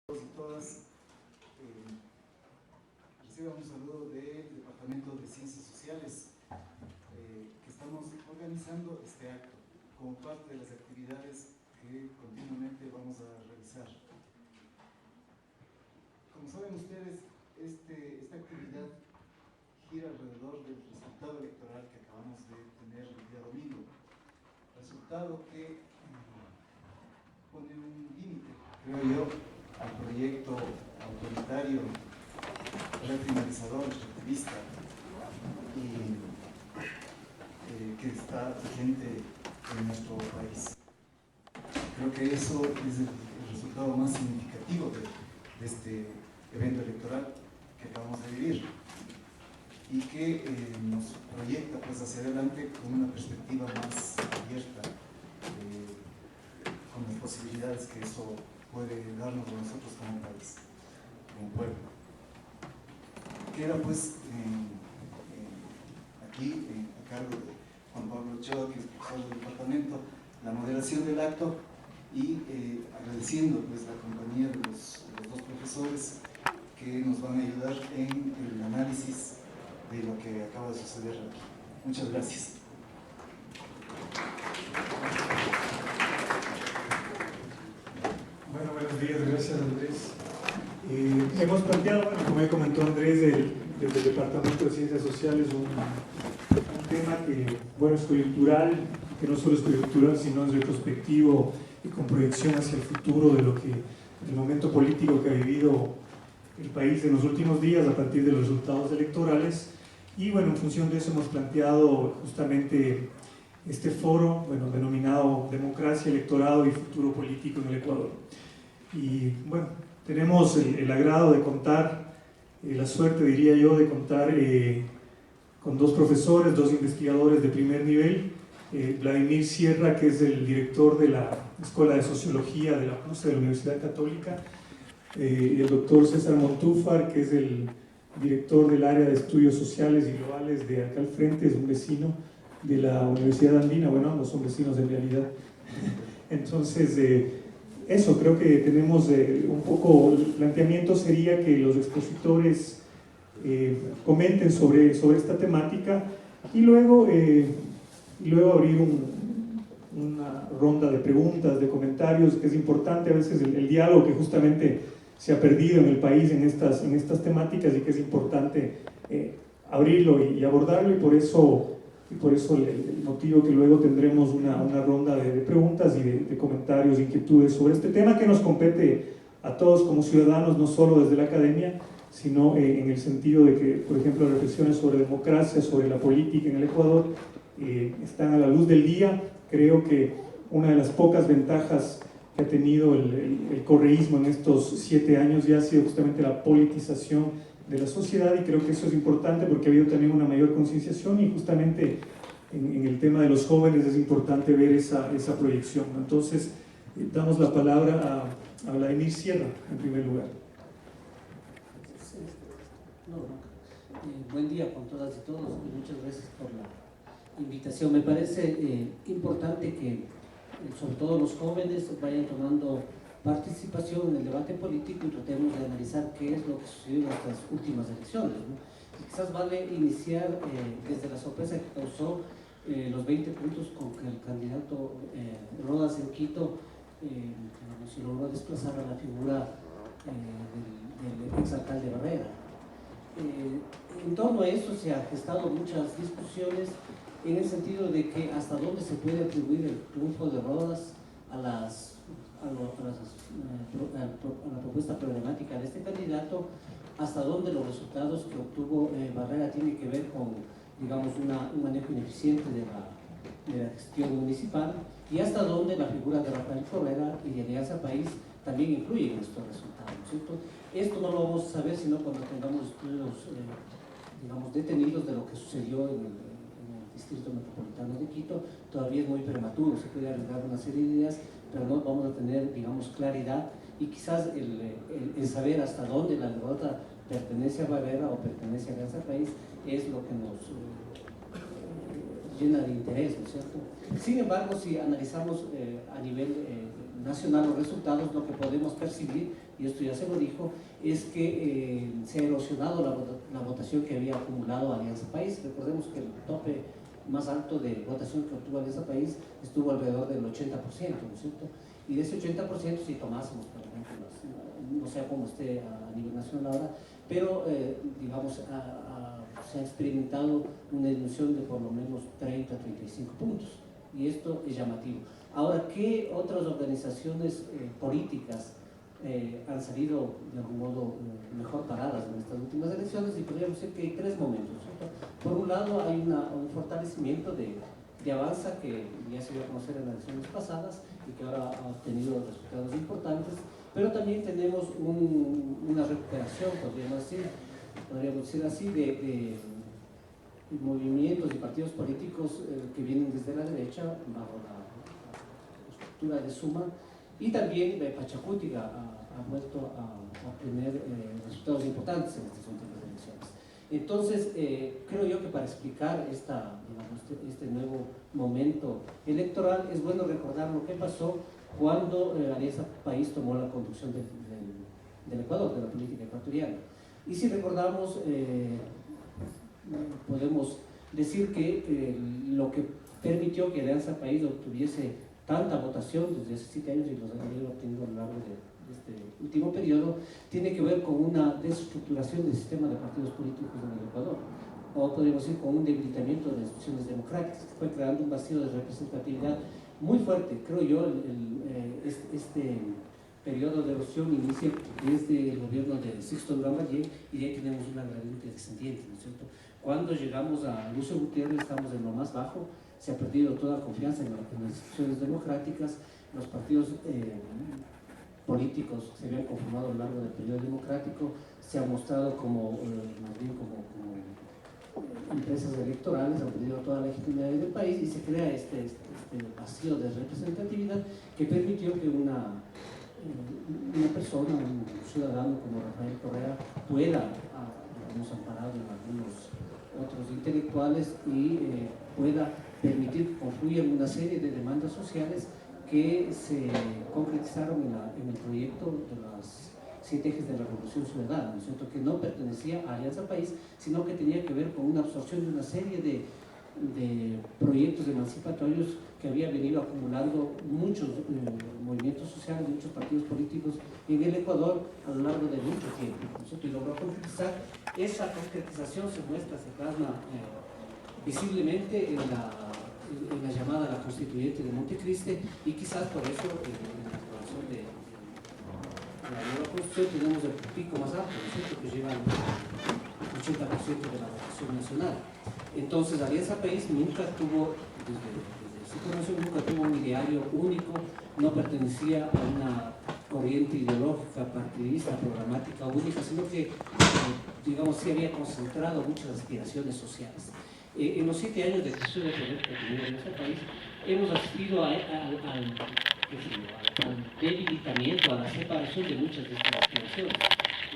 todos y todas, reciban un saludo del Departamento de Ciencias Sociales, que estamos organizando este acto como parte de las actividades que continuamente vamos a realizar. Como saben ustedes, esta actividad gira alrededor del resultado electoral que acabamos de tener el día domingo, resultado que pone un límite, creo yo, al proyecto autoritario, reprimarizador, extractivista y que está vigente en nuestro país. Creo que eso es el resultado más significativo de este evento electoral que acabamos de vivir y que nos proyecta pues hacia adelante con una perspectiva más abierta, con las posibilidades que eso puede darnos a nosotros como país, como pueblo. Queda pues aquí a cargo de Juan Pablo Ochoa, que es profesor del departamento, la moderación del acto y agradeciendo pues la compañía de los dos profesores que nos van a ayudar en el análisis de lo que acaba de suceder aquí. Muchas gracias. Bueno, buenos días, gracias Andrés. Hemos planteado, bueno, como ya comentó Andrés, desde el Departamento de Ciencias Sociales, un tema que, bueno, es coyuntural, que no solo es coyuntural, sino es retrospectivo y con proyección hacia el futuro de lo que, el momento político que ha vivido el país en los últimos días a partir de los resultados electorales. Y bueno, en función de eso hemos planteado justamente este foro, bueno, denominado Democracia, Electorado y Futuro Político en el Ecuador. Y bueno, tenemos el agrado de contar, la suerte diría yo, de contar con dos profesores, dos investigadores de primer nivel, Vladimir Sierra, que es el director de la Escuela de Sociología de la UNCE, de la Universidad Católica, y el doctor César Montúfar, que es el director del área de estudios sociales y globales de acá al frente, es un vecino de la Universidad Andina. Bueno, ambos son vecinos en realidad. Entonces, eso, creo que tenemos un poco, el planteamiento sería que los expositores comenten sobre esta temática y luego abrir una ronda de preguntas, de comentarios, que es importante a veces el diálogo que justamente se ha perdido en el país en estas temáticas y que es importante abrirlo y abordarlo, y por eso el motivo que luego tendremos una ronda de preguntas y de comentarios, inquietudes sobre este tema que nos compete a todos como ciudadanos, no solo desde la academia, sino en el sentido de que, por ejemplo, las reflexiones sobre democracia, sobre la política en el Ecuador están a la luz del día. Creo que una de las pocas ventajas que ha tenido el correísmo en estos 7 años ya ha sido justamente la politización de la sociedad, y creo que eso es importante porque ha habido también una mayor concienciación, y justamente en el tema de los jóvenes es importante ver esa proyección. Entonces, damos la palabra a Vladimir Sierra, en primer lugar. Buen día con todas y todos, y muchas gracias por la invitación. Me parece importante que sobre todo los jóvenes vayan tomando participación en el debate político y tratemos de analizar qué es lo que sucedió en estas últimas elecciones, ¿no? Y quizás vale iniciar desde la sorpresa que causó los 20 puntos con que el candidato Rodas en Quito se logró desplazar a la figura del exalcalde Barrera. En torno a eso se han gestado muchas discusiones en el sentido de que hasta dónde se puede atribuir el triunfo de Rodas a la propuesta problemática de este candidato, hasta dónde los resultados que obtuvo Barrera tienen que ver con, digamos, un manejo ineficiente de la gestión municipal, y hasta dónde la figura de Rafael Correa y de Alianza País también influye en estos resultados, ¿cierto? Esto no lo vamos a saber sino cuando tengamos estudios, digamos, detenidos de lo que sucedió en el Distrito Metropolitano de Quito. Todavía es muy prematuro, se puede arriesgar una serie de ideas, pero no vamos a tener, digamos, claridad, y quizás el saber hasta dónde la derrota pertenece a Barrera o pertenece a Alianza País es lo que nos llena de interés, ¿no es cierto? Sin embargo, si analizamos a nivel nacional los resultados, lo que podemos percibir y esto ya se lo dijo, es que se ha erosionado la votación que había acumulado Alianza País. Recordemos que el tope más alto de votación que obtuvo Alianza País estuvo alrededor del 80%, ¿no es cierto? Y de ese 80%, si tomásemos, por ejemplo, no sé cómo esté a nivel nacional ahora, pero digamos, se ha experimentado una disminución de por lo menos 30 a 35 puntos, y esto es llamativo. Ahora, ¿qué otras organizaciones políticas han salido de algún modo mejor paradas en estas últimas elecciones? Y podríamos decir que hay tres momentos, ¿cierto? Por un lado, hay un fortalecimiento de Avanza, que ya se dio a conocer en las elecciones pasadas y que ahora ha obtenido resultados importantes, pero también tenemos una recuperación, podríamos decir así, de movimientos y partidos políticos que vienen desde la derecha bajo la estructura de Suma, y también Pachacuti ha vuelto a obtener resultados importantes en estas últimas elecciones. Entonces, creo yo que para explicar este nuevo momento electoral es bueno recordar lo que pasó cuando Alianza País tomó la conducción del Ecuador, de la política ecuatoriana. Y si recordamos, podemos decir que lo que permitió que Alianza País obtuviese tanta votación desde hace 7 años y los ha obtenido a lo largo de este último periodo, tiene que ver con una desestructuración del sistema de partidos políticos en el Ecuador, o podríamos decir con un debilitamiento de las instituciones democráticas, que fue creando un vacío de representatividad muy fuerte. Creo yo, este periodo de erosión inicia desde el gobierno de Sixto Durán Ballén, y de ahí tenemos una gradiente descendiente, ¿no es cierto? Cuando llegamos a Lucio Gutiérrez estamos en lo más bajo, se ha perdido toda confianza en las instituciones democráticas, los partidos políticos que se habían conformado a lo largo del periodo democrático se han mostrado más bien como empresas electorales, han perdido toda la legitimidad del país, y se crea este vacío de representatividad que permitió que una persona, un ciudadano como Rafael Correa pueda, digamos, amparado en algunos otros intelectuales, y pueda permitir que confluyan una serie de demandas sociales que se concretizaron en el proyecto de las 7 ejes de la Revolución Ciudadana, ¿no es cierto?, que no pertenecía a Alianza País, sino que tenía que ver con una absorción de una serie de proyectos emancipatorios que había venido acumulando muchos movimientos sociales, muchos partidos políticos en el Ecuador a lo largo de mucho tiempo, ¿no es cierto?, y logró concretizar. Esa concretización se plasma visiblemente en la llamada la Constituyente de Montecristi, y quizás por eso en la aprobación de la nueva Constitución tenemos el pico más alto, ¿no es cierto?, que lleva el 80% de la votación nacional. Entonces, Alianza País nunca tuvo, desde su formación, nunca tuvo un ideario único, no pertenecía a una corriente ideológica, partidista, programática única, sino que, digamos, sí había concentrado muchas aspiraciones sociales. En los 7 años de gestión de poder que ha tenido Alianza País, hemos asistido al debilitamiento, a la separación de muchas de estas aspiraciones.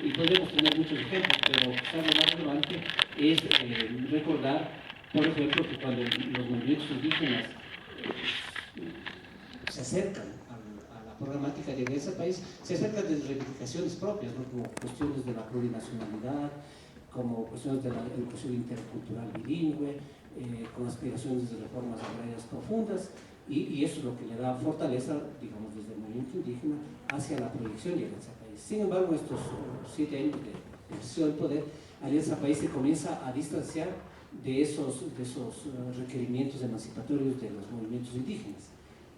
Y podemos tener muchos ejemplos, pero quizás lo más relevante es recordar, por ejemplo, que cuando los movimientos indígenas se acercan a la programática de Alianza País, se acercan de reivindicaciones propias, ¿no?, como cuestiones de la plurinacionalidad, como cuestiones de la educación intercultural bilingüe, con aspiraciones de reformas agrarias profundas, y eso es lo que le da fortaleza, digamos, desde el movimiento indígena hacia la proyección de Alianza País. Sin embargo, estos 7 años de ejercicio del poder, Alianza País se comienza a distanciar de esos requerimientos emancipatorios de los movimientos indígenas.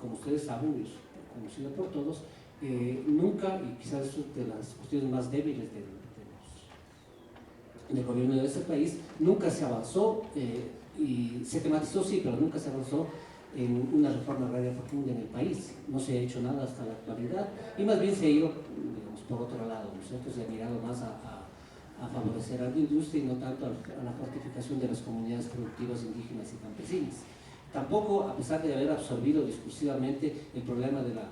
Como ustedes saben, es conocido por todos, nunca, y quizás es de las cuestiones más débiles del gobierno de ese país, nunca se avanzó, y se tematizó, sí, pero nunca se avanzó en una reforma agraria profunda en el país. No se ha hecho nada hasta la actualidad, y más bien se ha ido, digamos, por otro lado, ¿no es cierto?, se ha mirado más a favorecer a la industria y no tanto a la fortificación de las comunidades productivas indígenas y campesinas. Tampoco, a pesar de haber absorbido discursivamente el problema de la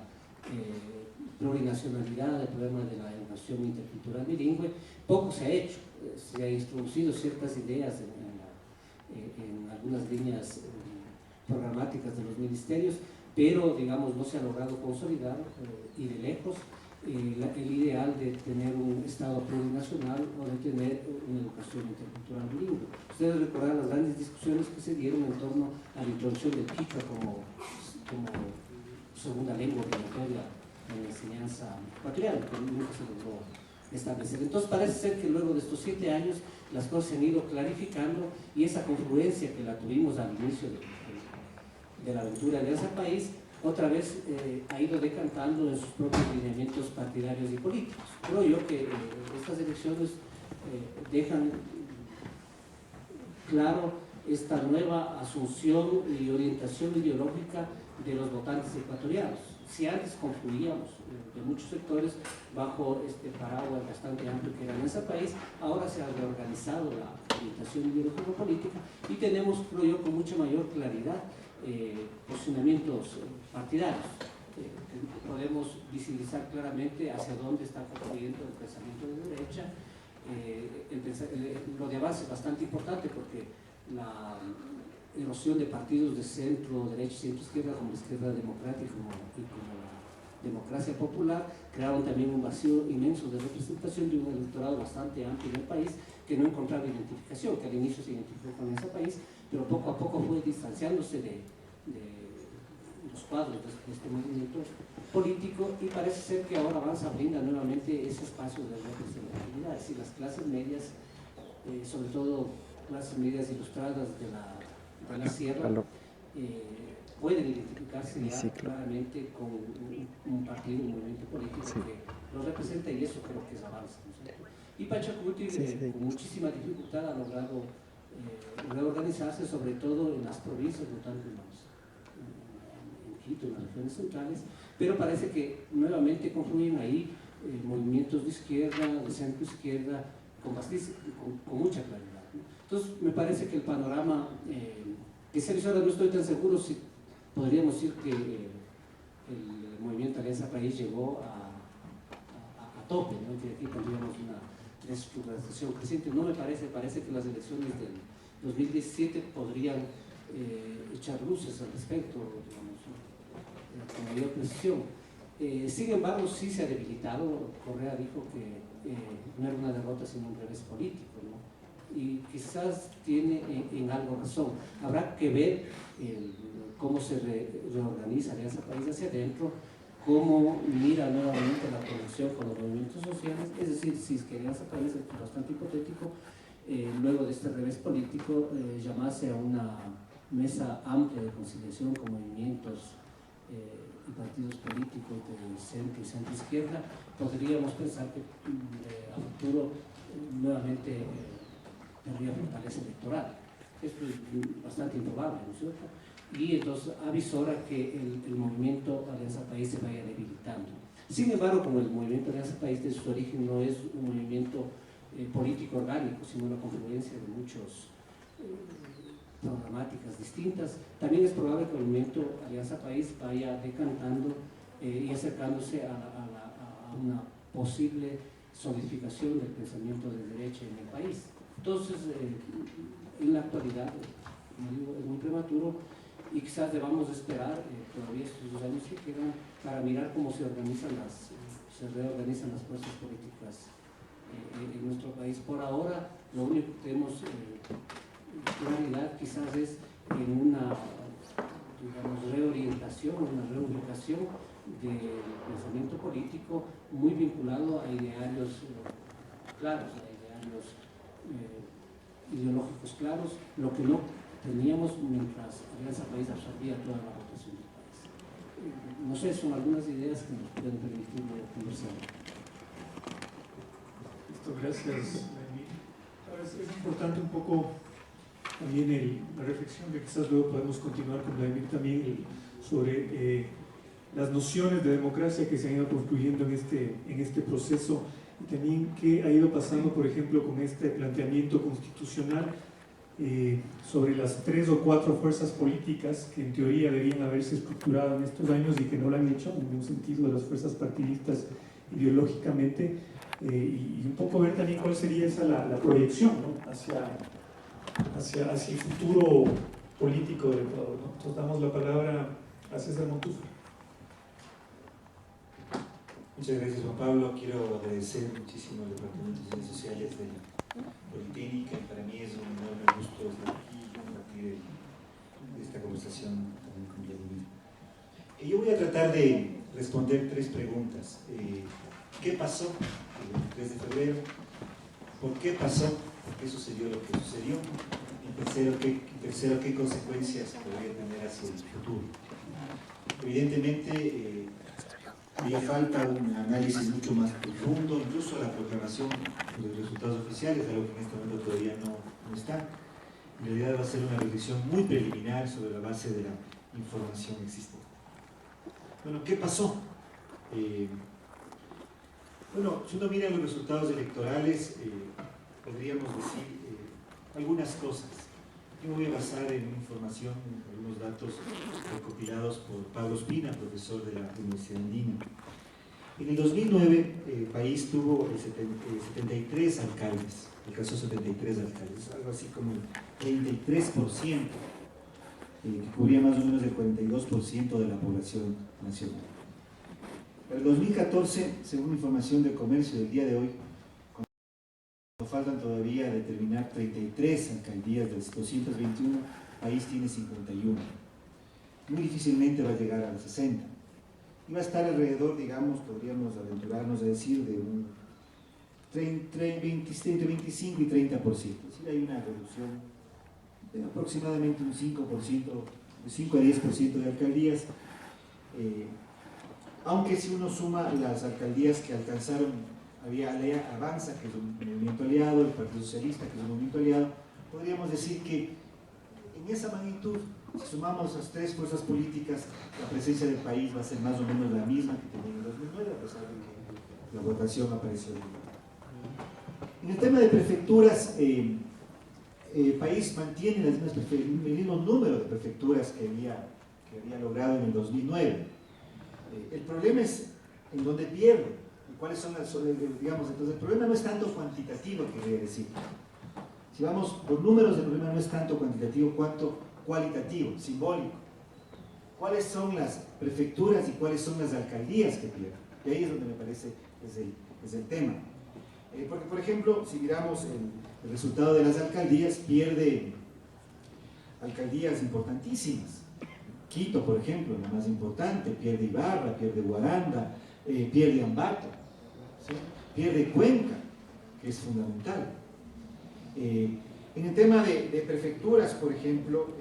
plurinacionalidad, el problema de la educación intercultural bilingüe, poco se ha hecho. Se han introducido ciertas ideas en algunas líneas programáticas de los ministerios, pero, digamos, no se ha logrado consolidar, y de lejos, el ideal de tener un Estado plurinacional o de tener una educación intercultural bilingüe. Ustedes recordarán las grandes discusiones que se dieron en torno a la introducción del Quichua como segunda lengua obligatoria en la enseñanza ecuatoriana, que nunca se logró establecer. Entonces parece ser que luego de estos 7 años las cosas se han ido clarificando y esa confluencia que la tuvimos al inicio de la aventura de Alianza País otra vez ha ido decantando en sus propios lineamientos partidarios y políticos. Creo yo que estas elecciones dejan claro esta nueva asunción y orientación ideológica de los votantes ecuatorianos. Si antes confluíamos de muchos sectores bajo este paraguas bastante amplio que era Alianza País, ahora se ha reorganizado la orientación ideológico-política y tenemos, creo yo, con mucha mayor claridad posicionamientos partidarios. Podemos visibilizar claramente hacia dónde está confluyendo el pensamiento de derecha. Lo de avance es bastante importante porque la erosión de partidos de centro, derecha y centro-izquierda, como la izquierda democrática y como la democracia popular, crearon también un vacío inmenso de representación de un electorado bastante amplio en el país que no encontraba identificación, que al inicio se identificó con ese país, pero poco a poco fue distanciándose de los cuadros de este movimiento político y parece ser que ahora avanza, brinda nuevamente ese espacio de representatividad. Es decir, las clases medias, sobre todo clases medias ilustradas de la sierra, pueden identificarse ya claramente con un partido, un movimiento político que los representa y eso creo que es avance, ¿no es cierto? Y Pachacuti con muchísima dificultad ha logrado reorganizarse, sobre todo en las provincias, no tanto en Quito, en las regiones centrales, pero parece que nuevamente confluyen ahí movimientos de izquierda, de centro-izquierda, con mucha claridad, ¿no? Entonces, me parece que el panorama que se hizo ahora, no estoy tan seguro si podríamos decir que el movimiento Alianza País llegó a tope, ¿no? Que aquí tendríamos una desestructuración creciente. No me parece que las elecciones del 2017 podrían echar luces al respecto, digamos, con mayor precisión. Sin embargo, sí se ha debilitado. Correa dijo que no era una derrota sino un revés político, ¿no? Y quizás tiene en algo razón. Habrá que ver cómo se reorganiza Alianza País hacia adentro, cómo mira nuevamente la conexión con los movimientos sociales, es decir, si es que Alianza País es bastante hipotético, luego de este revés político, llamarse a una mesa amplia de conciliación con movimientos y partidos políticos de centro y centro-izquierda, podríamos pensar que a futuro nuevamente tendría fortaleza electoral. Esto es bastante improbable, ¿no es cierto? Y entonces avisora que el movimiento Alianza País se vaya debilitando. Sin embargo, como el movimiento Alianza País desde su origen no es un movimiento político orgánico, sino la confluencia de muchas programáticas distintas, también es probable que el movimiento Alianza País vaya decantando y acercándose a una posible solidificación del pensamiento de derecha en el país. Entonces, en la actualidad, como digo, es muy prematuro y quizás debamos esperar todavía estos 2 años que quedan para mirar cómo se reorganizan las fuerzas políticas en nuestro país. Por ahora, lo único que tenemos claridad quizás es en una, digamos, reorientación, una reubicación del pensamiento político muy vinculado a idearios claros, a idearios ideológicos claros, lo que no teníamos mientras Alianza País absorbía toda la votación del país. No sé, son algunas ideas que nos pueden permitir conversar. Listo, gracias, Lenín. Es importante un poco también la reflexión que quizás luego podemos continuar con Vladimir también sobre las nociones de democracia que se han ido construyendo en este proceso y también qué ha ido pasando, por ejemplo, con este planteamiento constitucional sobre las 3 o 4 fuerzas políticas que en teoría debían haberse estructurado en estos años y que no lo han hecho, en un sentido de las fuerzas partidistas ideológicamente, y un poco ver también cuál sería esa la proyección, ¿no? hacia el futuro político del Ecuador, ¿no? Entonces damos la palabra a César Montúfar. Muchas gracias, Juan Pablo. Quiero agradecer muchísimo al Departamento de Ciencias Sociales de la Politécnica. Para mí es un enorme gusto estar aquí y compartir esta conversación también con Vladimir. Yo voy a tratar de responder 3 preguntas. ¿Qué pasó el 3 de febrero? ¿Por qué pasó? ¿Por qué sucedió lo que sucedió? Y tercero, ¿qué consecuencias podría tener hacia el futuro? Evidentemente, haría falta un análisis mucho más profundo, incluso la proclamación de los resultados oficiales, algo que en este momento todavía no está. En realidad va a ser una reflexión muy preliminar sobre la base de la información existente. Bueno, ¿qué pasó? Bueno, si uno mira los resultados electorales, podríamos decir algunas cosas. Yo me voy a basar en información, en algunos datos recopilados por Pablo Espina, profesor de la Universidad Andina. En el 2009 el país tuvo 73 alcaldes, alcanzó 73 alcaldes, algo así como el 33%, que cubría más o menos el 42% de la población nacional. Para el 2014, según información de comercio del día de hoy, faltan todavía determinar 33 alcaldías de las 221, el país tiene 51. Muy difícilmente va a llegar a las 60. Y va a estar alrededor, digamos, podríamos aventurarnos a decir, de un entre 25 y 30%. Es decir, hay una reducción de aproximadamente un 5%, de 5 a 10% de alcaldías. Aunque si uno suma las alcaldías que alcanzaron, había Avanza, que es un movimiento aliado, el Partido Socialista, que es un movimiento aliado, podríamos decir que en esa magnitud, si sumamos las 3 fuerzas políticas, la presencia del país va a ser más o menos la misma que tenía en 2009, a pesar de que la votación apareció. En el tema de prefecturas, el país mantiene el mismo número de prefecturas que había logrado en el 2009. El problema es en dónde pierde. ¿Cuáles son las, digamos, entonces el problema no es tanto cuantitativo, quería decir. Si vamos por números, el problema no es tanto cuantitativo cuanto cualitativo, simbólico. ¿Cuáles son las prefecturas y cuáles son las alcaldías que pierden? Y ahí es donde me parece es el tema. Porque, por ejemplo, si miramos el resultado de las alcaldías, pierde alcaldías importantísimas. Quito, por ejemplo, la más importante, pierde Ibarra, pierde Guaranda, pierde Ambato, ¿sí? Pierde Cuenca, que es fundamental. En el tema de prefecturas, por ejemplo,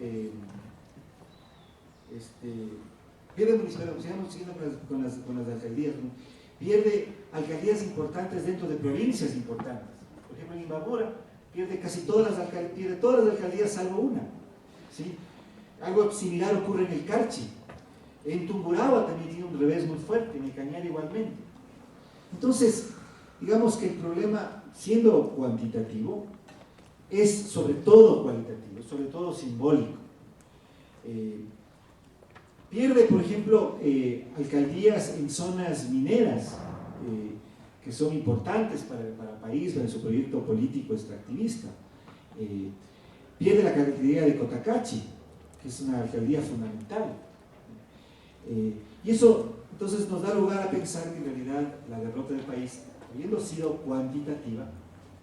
pierde municipalidades, sigamos siguiendo con las alcaldías, ¿no? Pierde alcaldías importantes dentro de provincias importantes. Por ejemplo, en Imbabura pierde casi todas las alcaldías salvo una, ¿sí? Algo similar ocurre en el Carchi. En Tungurahua también tiene un revés muy fuerte, en el Cañar igualmente. Entonces, digamos que el problema, siendo cuantitativo, es sobre todo cualitativo, sobre todo simbólico. Pierde, por ejemplo, alcaldías en zonas mineras, que son importantes para el país, para su proyecto político extractivista. Pierde la alcaldía de Cotacachi, que es una alcaldía fundamental. Y eso entonces nos da lugar a pensar que en realidad la derrota del país, habiendo sido cuantitativa,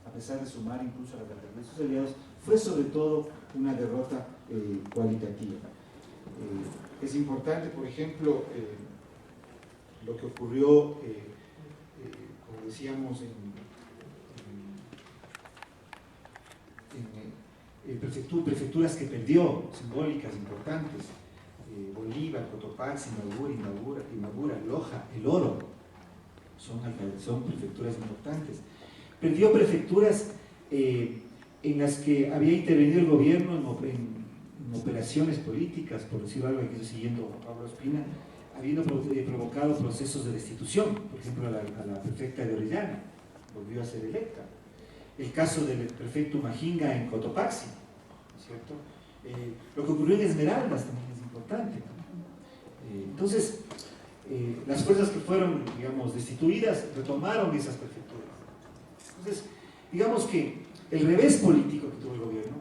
a pesar de sumar incluso a las alcaldías de sus aliados, fue sobre todo una derrota cualitativa. Es importante, por ejemplo, lo que ocurrió, como decíamos, en prefecturas que perdió, simbólicas, importantes. Bolívar, Cotopaxi, Imbabura, Loja, El Oro, son prefecturas importantes. Perdió prefecturas en las que había intervenido el gobierno en operaciones políticas, por decir algo que estoy siguiendo a Pablo Espina, habiendo provocado procesos de destitución, por ejemplo a la prefecta de Orellana, volvió a ser electa. El caso del prefecto Majinga en Cotopaxi, ¿cierto? Lo que ocurrió en Esmeraldas también es importante. Entonces, las fuerzas que fueron, digamos, destituidas retomaron esas prefecturas. Entonces, digamos que el revés político que tuvo el gobierno,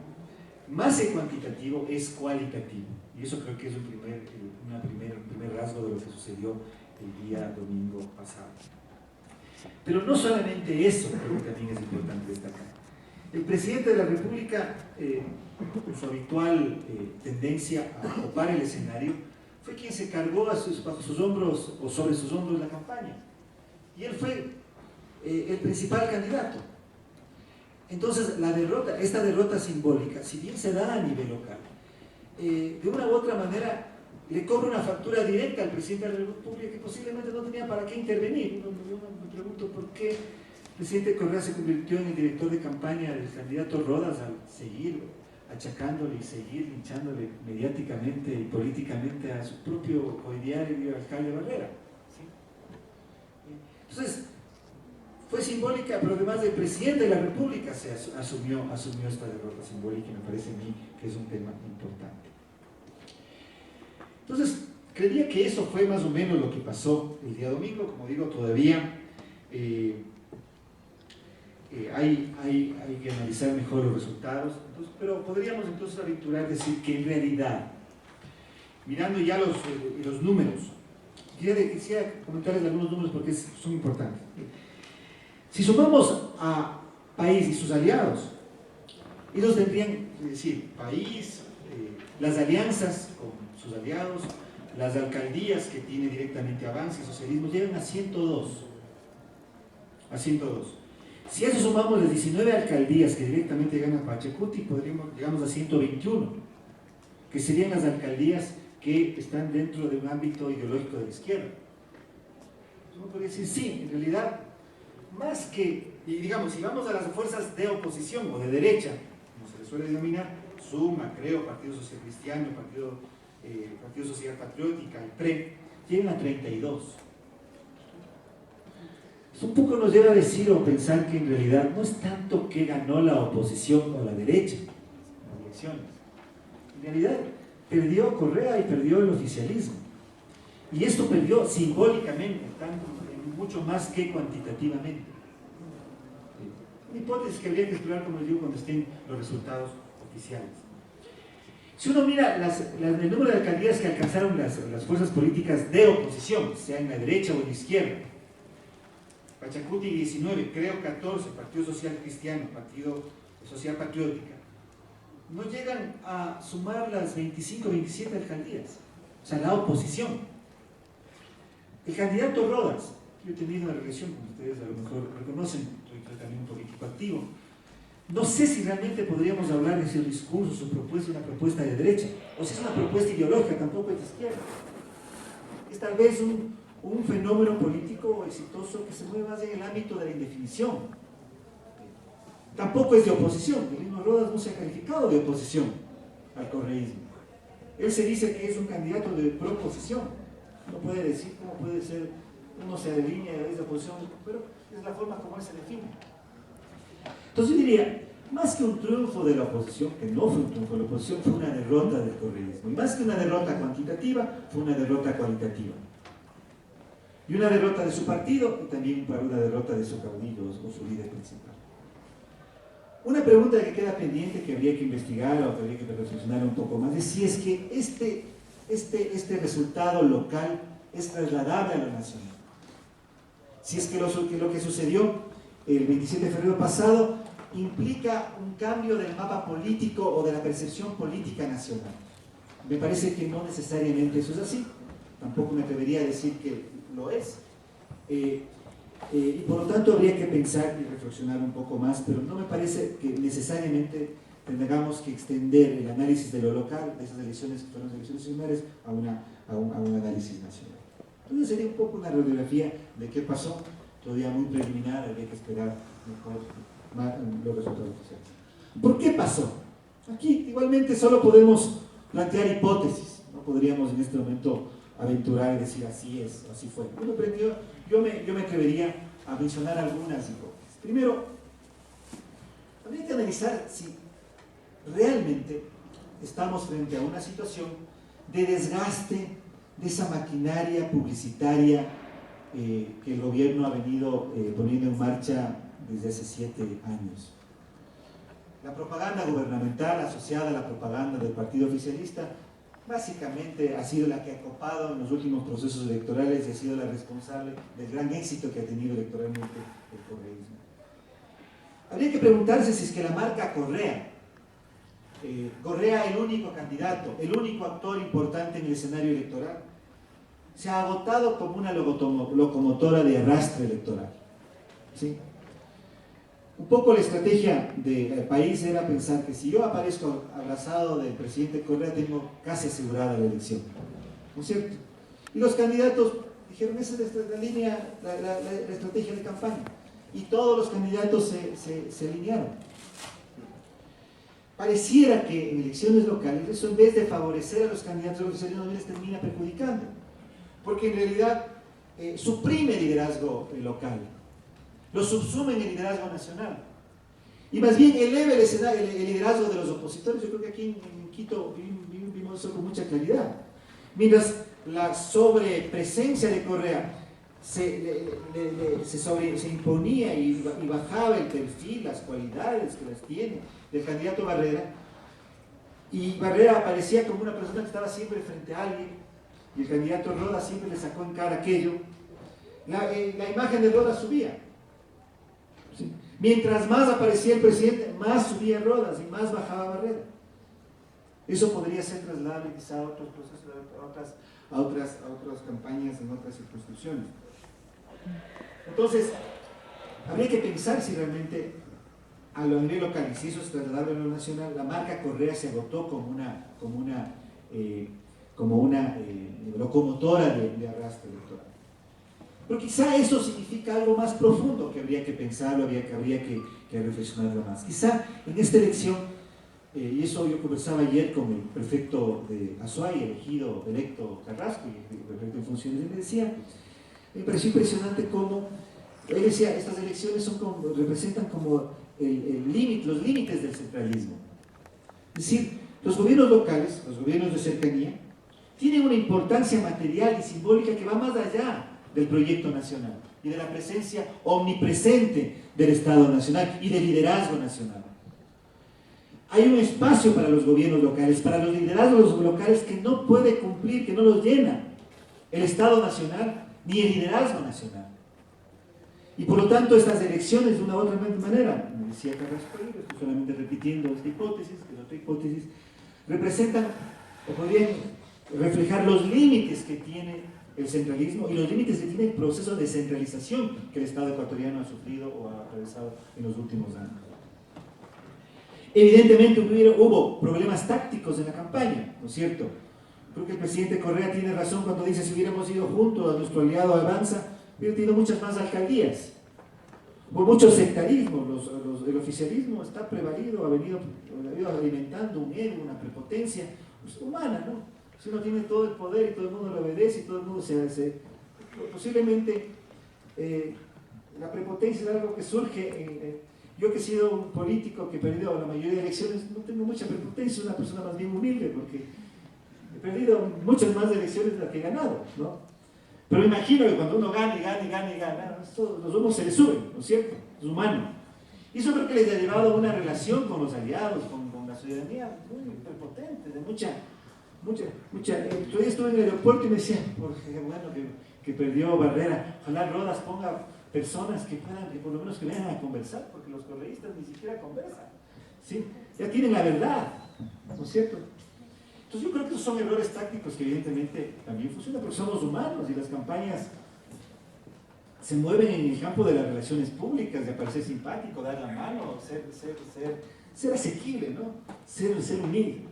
más que cuantitativo, es cualitativo. Y eso creo que es un primer rasgo de lo que sucedió el día domingo pasado. Pero no solamente eso, creo que también es importante destacar. El presidente de la República, con su habitual tendencia a ocupar el escenario, fue quien se cargó bajo sus hombros o sobre sus hombros la campaña. Y él fue el principal candidato. Entonces, esta derrota simbólica, si bien se da a nivel local, de una u otra manera le cobra una factura directa al presidente de la República que posiblemente no tenía para qué intervenir. Yo me pregunto por qué el presidente Correa se convirtió en el director de campaña del candidato Rodas al seguir achacándole y seguir linchándole mediáticamente y políticamente a su propio coidiario alcalde Barrera. ¿Sí? Entonces, fue simbólica, pero además el presidente de la República se asumió esta derrota simbólica y me parece a mí que es un tema importante. Entonces, creía que eso fue más o menos lo que pasó el día domingo. Como digo, todavía hay que analizar mejor los resultados, pero podríamos entonces aventurar decir que en realidad, mirando ya los números, quisiera comentarles algunos números porque son importantes. Si sumamos a país y sus aliados, ellos tendrían, es decir, país, las alianzas con sus aliados, las alcaldías que tiene directamente Avance y Socialismo, llegan a 102. A 102. Si a eso sumamos las 19 alcaldías que directamente ganan Pachacuti, llegamos a 121, que serían las alcaldías que están dentro de un ámbito ideológico de la izquierda. Uno podría decir, sí, en realidad, más que, y digamos, si vamos a las fuerzas de oposición o de derecha, como se les suele denominar, Suma, Creo, Partido Social Cristiano, Partido Social Patriótica, el PRE, llegan a 32. Eso un poco nos lleva a decir o pensar que en realidad no es tanto que ganó la oposición o la derecha en las elecciones. En realidad perdió Correa y perdió el oficialismo. Y esto perdió simbólicamente, mucho más que cuantitativamente. Una hipótesis que habría que explorar, como les digo, cuando estén los resultados oficiales. Si uno mira el número de alcaldías que alcanzaron las fuerzas políticas de oposición, sea en la derecha o en la izquierda, Pachacuti 19, Creo 14, Partido Social Cristiano, Partido Social Patriótica, no llegan a sumar las 25, 27 alcaldías, o sea, la oposición. El candidato Rodas, yo he tenido una relación, como ustedes a lo mejor reconocen, soy también un político activo, no sé si realmente podríamos hablar de su discurso, su propuesta, una propuesta de derecha, o si es una propuesta ideológica, tampoco es de izquierda. Es tal vez un fenómeno político exitoso que se mueve más en el ámbito de la indefinición. Tampoco es de oposición, el mismo Rodas no se ha calificado de oposición al correísmo. Él se dice que es un candidato de proposición. No puede decir cómo puede ser, uno se delinea de esa oposición, pero es la forma como él se define. Entonces yo diría, más que un triunfo de la oposición, que no fue un triunfo de la oposición, fue una derrota del correísmo. Y más que una derrota cuantitativa, fue una derrota cualitativa. Y una derrota de su partido, y también una derrota de su caudillo o su líder principal. Una pregunta que queda pendiente, que habría que investigar o que habría que reflexionar un poco más, es si es que este resultado local es trasladable a lo nacional. Si es que lo que sucedió el 27 de febrero pasado implica un cambio del mapa político o de la percepción política nacional. Me parece que no necesariamente eso es así. Tampoco me atrevería a decir que lo es. Y por lo tanto habría que pensar y reflexionar un poco más, pero no me parece que necesariamente tengamos que extender el análisis de lo local, de esas elecciones que fueron elecciones similares, a un análisis nacional. Entonces sería un poco una radiografía de qué pasó, todavía muy preliminar, habría que esperar mejor los resultados oficiales. ¿Por qué pasó? Aquí igualmente solo podemos plantear hipótesis, no podríamos en este momento aventurar y decir así es, así fue. Yo me atrevería a mencionar algunas hipótesis. Primero, habría que analizar si realmente estamos frente a una situación de desgaste de esa maquinaria publicitaria que el gobierno ha venido poniendo en marcha desde hace 7 años. La propaganda gubernamental asociada a la propaganda del partido oficialista básicamente ha sido la que ha copado en los últimos procesos electorales y ha sido la responsable del gran éxito que ha tenido electoralmente el correísmo. Habría que preguntarse si es que la marca Correa, el único candidato, el único actor importante en el escenario electoral, se ha agotado como una locomotora de arrastre electoral. ¿Sí? Un poco la estrategia del país era pensar que si yo aparezco abrazado del presidente Correa, tengo casi asegurada la elección, ¿no es cierto? Y los candidatos dijeron, esa es la línea, la estrategia de campaña, y todos los candidatos se alinearon. Pareciera que en elecciones locales eso, en vez de favorecer a los candidatos no les termina perjudicando, porque en realidad suprime el liderazgo local, lo subsume en el liderazgo nacional, y más bien eleva el liderazgo de los opositores. Yo creo que aquí en Quito vimos eso con mucha claridad. Mientras la sobrepresencia de Correa se imponía y bajaba el perfil, las cualidades que las tiene del candidato Barrera, y Barrera aparecía como una persona que estaba siempre frente a alguien, y el candidato Rodas siempre le sacó en cara aquello, la imagen de Rodas subía. ¿Sí? Mientras más aparecía el presidente, más subía Rodas y más bajaba Barrera. Eso podría ser trasladable quizá a otros procesos, a otras campañas en otras circunscripciones. Entonces, habría que pensar si realmente a lo nivel local, y si eso es trasladable a lo nacional, la marca Correa se agotó como una locomotora de arrastre electoral. Pero quizá eso significa algo más profundo que habría que pensarlo, habría que reflexionarlo más. Quizá en esta elección, y eso yo conversaba ayer con el prefecto de Azuay, electo Carrasco, y el prefecto en funciones, él me decía, me pareció impresionante cómo, él decía, estas elecciones representan como los límites del centralismo. Es decir, los gobiernos locales, los gobiernos de cercanía, tienen una importancia material y simbólica que va más allá del proyecto nacional y de la presencia omnipresente del Estado nacional y del liderazgo nacional. Hay un espacio para los gobiernos locales, para los liderazgos locales que no puede cumplir, que no los llena el Estado nacional ni el liderazgo nacional. Y por lo tanto estas elecciones, de una u otra manera, me decía Carrasco, estoy solamente repitiendo esta hipótesis, que es otra hipótesis, representan o podrían reflejar los límites que tiene el centralismo y los límites que tiene el proceso de centralización que el Estado ecuatoriano ha sufrido o ha atravesado en los últimos años. Evidentemente hubo problemas tácticos en la campaña, ¿no es cierto? Creo que el presidente Correa tiene razón cuando dice si hubiéramos ido juntos a nuestro aliado Avanza, hubiera tenido muchas más alcaldías. Hubo mucho sectarismo, el oficialismo está prevalido, ha venido alimentando un ego, una prepotencia pues, humana, ¿no? Si uno tiene todo el poder y todo el mundo lo obedece y todo el mundo posiblemente la prepotencia es algo que surge yo que he sido un político que he perdido la mayoría de elecciones, no tengo mucha prepotencia, soy una persona más bien humilde porque he perdido muchas más elecciones de las que he ganado, ¿no? Pero me imagino que cuando uno gana, los humos se le suben, ¿no es cierto? Es humano. Y eso creo que les ha llevado a una relación con los aliados, con la ciudadanía muy prepotente, de mucha. Yo estuve en el aeropuerto y me decía, qué bueno que perdió Barrera, ojalá Rodas ponga personas que por lo menos que vengan a conversar, porque los correístas ni siquiera conversan, ¿sí? Ya tienen la verdad, ¿no es cierto? Entonces yo creo que esos son errores tácticos que evidentemente también funcionan, porque somos humanos y las campañas se mueven en el campo de las relaciones públicas, de parecer simpático, dar la mano, ser asequible, ¿no? Ser humilde.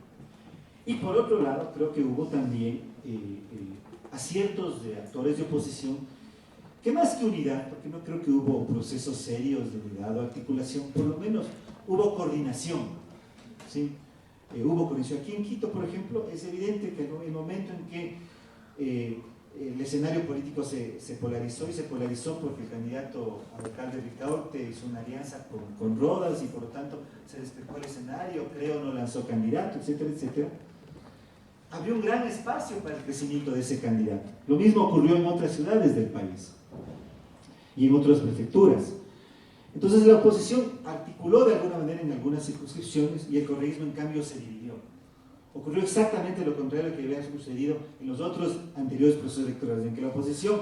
Y por otro lado, creo que hubo también aciertos de actores de oposición, que más que unidad, porque no creo que hubo procesos serios de unidad o articulación, por lo menos hubo coordinación, ¿sí? Hubo coordinación. Aquí en Quito, por ejemplo, es evidente que en el momento en que el escenario político se polarizó, y se polarizó porque el candidato al alcalde Ricaurte hizo una alianza con Rodas y por lo tanto se despejó el escenario, Creo no lanzó candidato, etcétera, etcétera. Había un gran espacio para el crecimiento de ese candidato. Lo mismo ocurrió en otras ciudades del país y en otras prefecturas. Entonces la oposición articuló de alguna manera en algunas circunscripciones y el correísmo en cambio se dividió. Ocurrió exactamente lo contrario que había sucedido en los otros anteriores procesos electorales, en que la oposición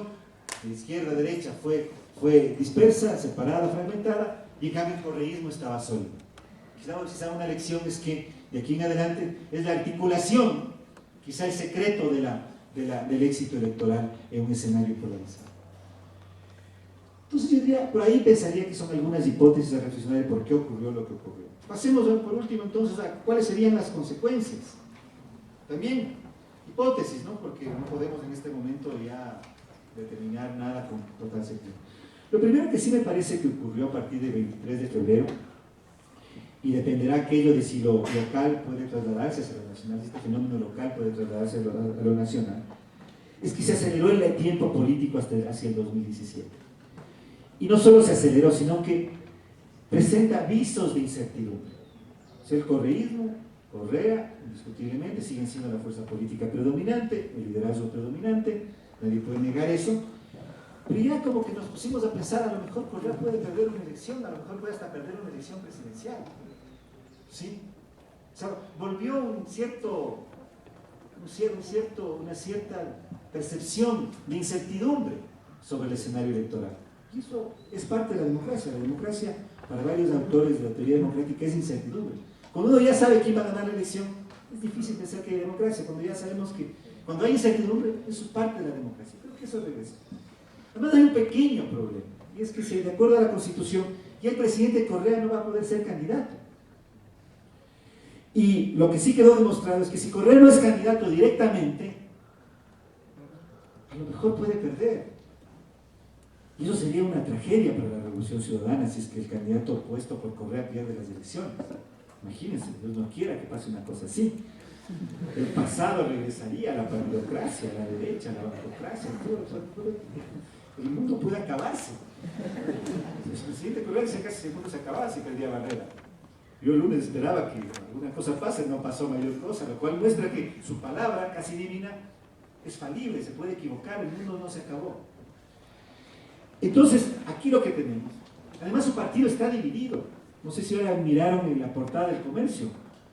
de izquierda a derecha fue dispersa, separada, fragmentada, y en cambio el correísmo estaba sólido. Quizá una lección es que de aquí en adelante es la articulación, quizá el secreto del éxito electoral en un escenario polarizado. Entonces yo diría, por ahí pensaría que son algunas hipótesis a reflexionar de por qué ocurrió lo que ocurrió. Pasemos por último entonces a cuáles serían las consecuencias. También hipótesis, ¿no? Porque no podemos en este momento ya determinar nada con total certeza. Lo primero que sí me parece que ocurrió a partir del 23 de febrero, y dependerá aquello de si lo local puede trasladarse hacia lo nacional, si este fenómeno local puede trasladarse a lo nacional, es que se aceleró el tiempo político hacia el 2017. Y no solo se aceleró, sino que presenta visos de incertidumbre. O sea, el correísmo, Correa, indiscutiblemente, siguen siendo la fuerza política predominante, el liderazgo predominante, nadie puede negar eso, pero ya como que nos pusimos a pensar, a lo mejor Correa puede perder una elección, a lo mejor puede hasta perder una elección presidencial. ¿Sí? O sea, volvió una cierta percepción de incertidumbre sobre el escenario electoral. Y eso es parte de la democracia. La democracia, para varios autores de la teoría democrática, es incertidumbre. Cuando uno ya sabe quién va a ganar la elección, es difícil pensar que hay democracia. Cuando ya sabemos que cuando hay incertidumbre, eso es parte de la democracia. Creo que eso regresa. Además hay un pequeño problema, y es que si de acuerdo a la Constitución, ya el presidente Correa no va a poder ser candidato. Y lo que sí quedó demostrado es que si Correa no es candidato directamente, a lo mejor puede perder. Y eso sería una tragedia para la Revolución Ciudadana si es que el candidato opuesto por Correa pierde las elecciones. Imagínense, Dios no quiera que pase una cosa así. El pasado regresaría a la partidocracia, a la derecha, a la bancocracia, el mundo puede acabarse. El presidente Correa decía casi que el mundo se acababa si perdía Barrera. Yo el lunes esperaba que alguna cosa pase, no pasó mayor cosa, lo cual muestra que su palabra casi divina es falible, se puede equivocar, el mundo no se acabó. Entonces, aquí lo que tenemos, además su partido está dividido, no sé si ahora miraron en la portada del Comercio,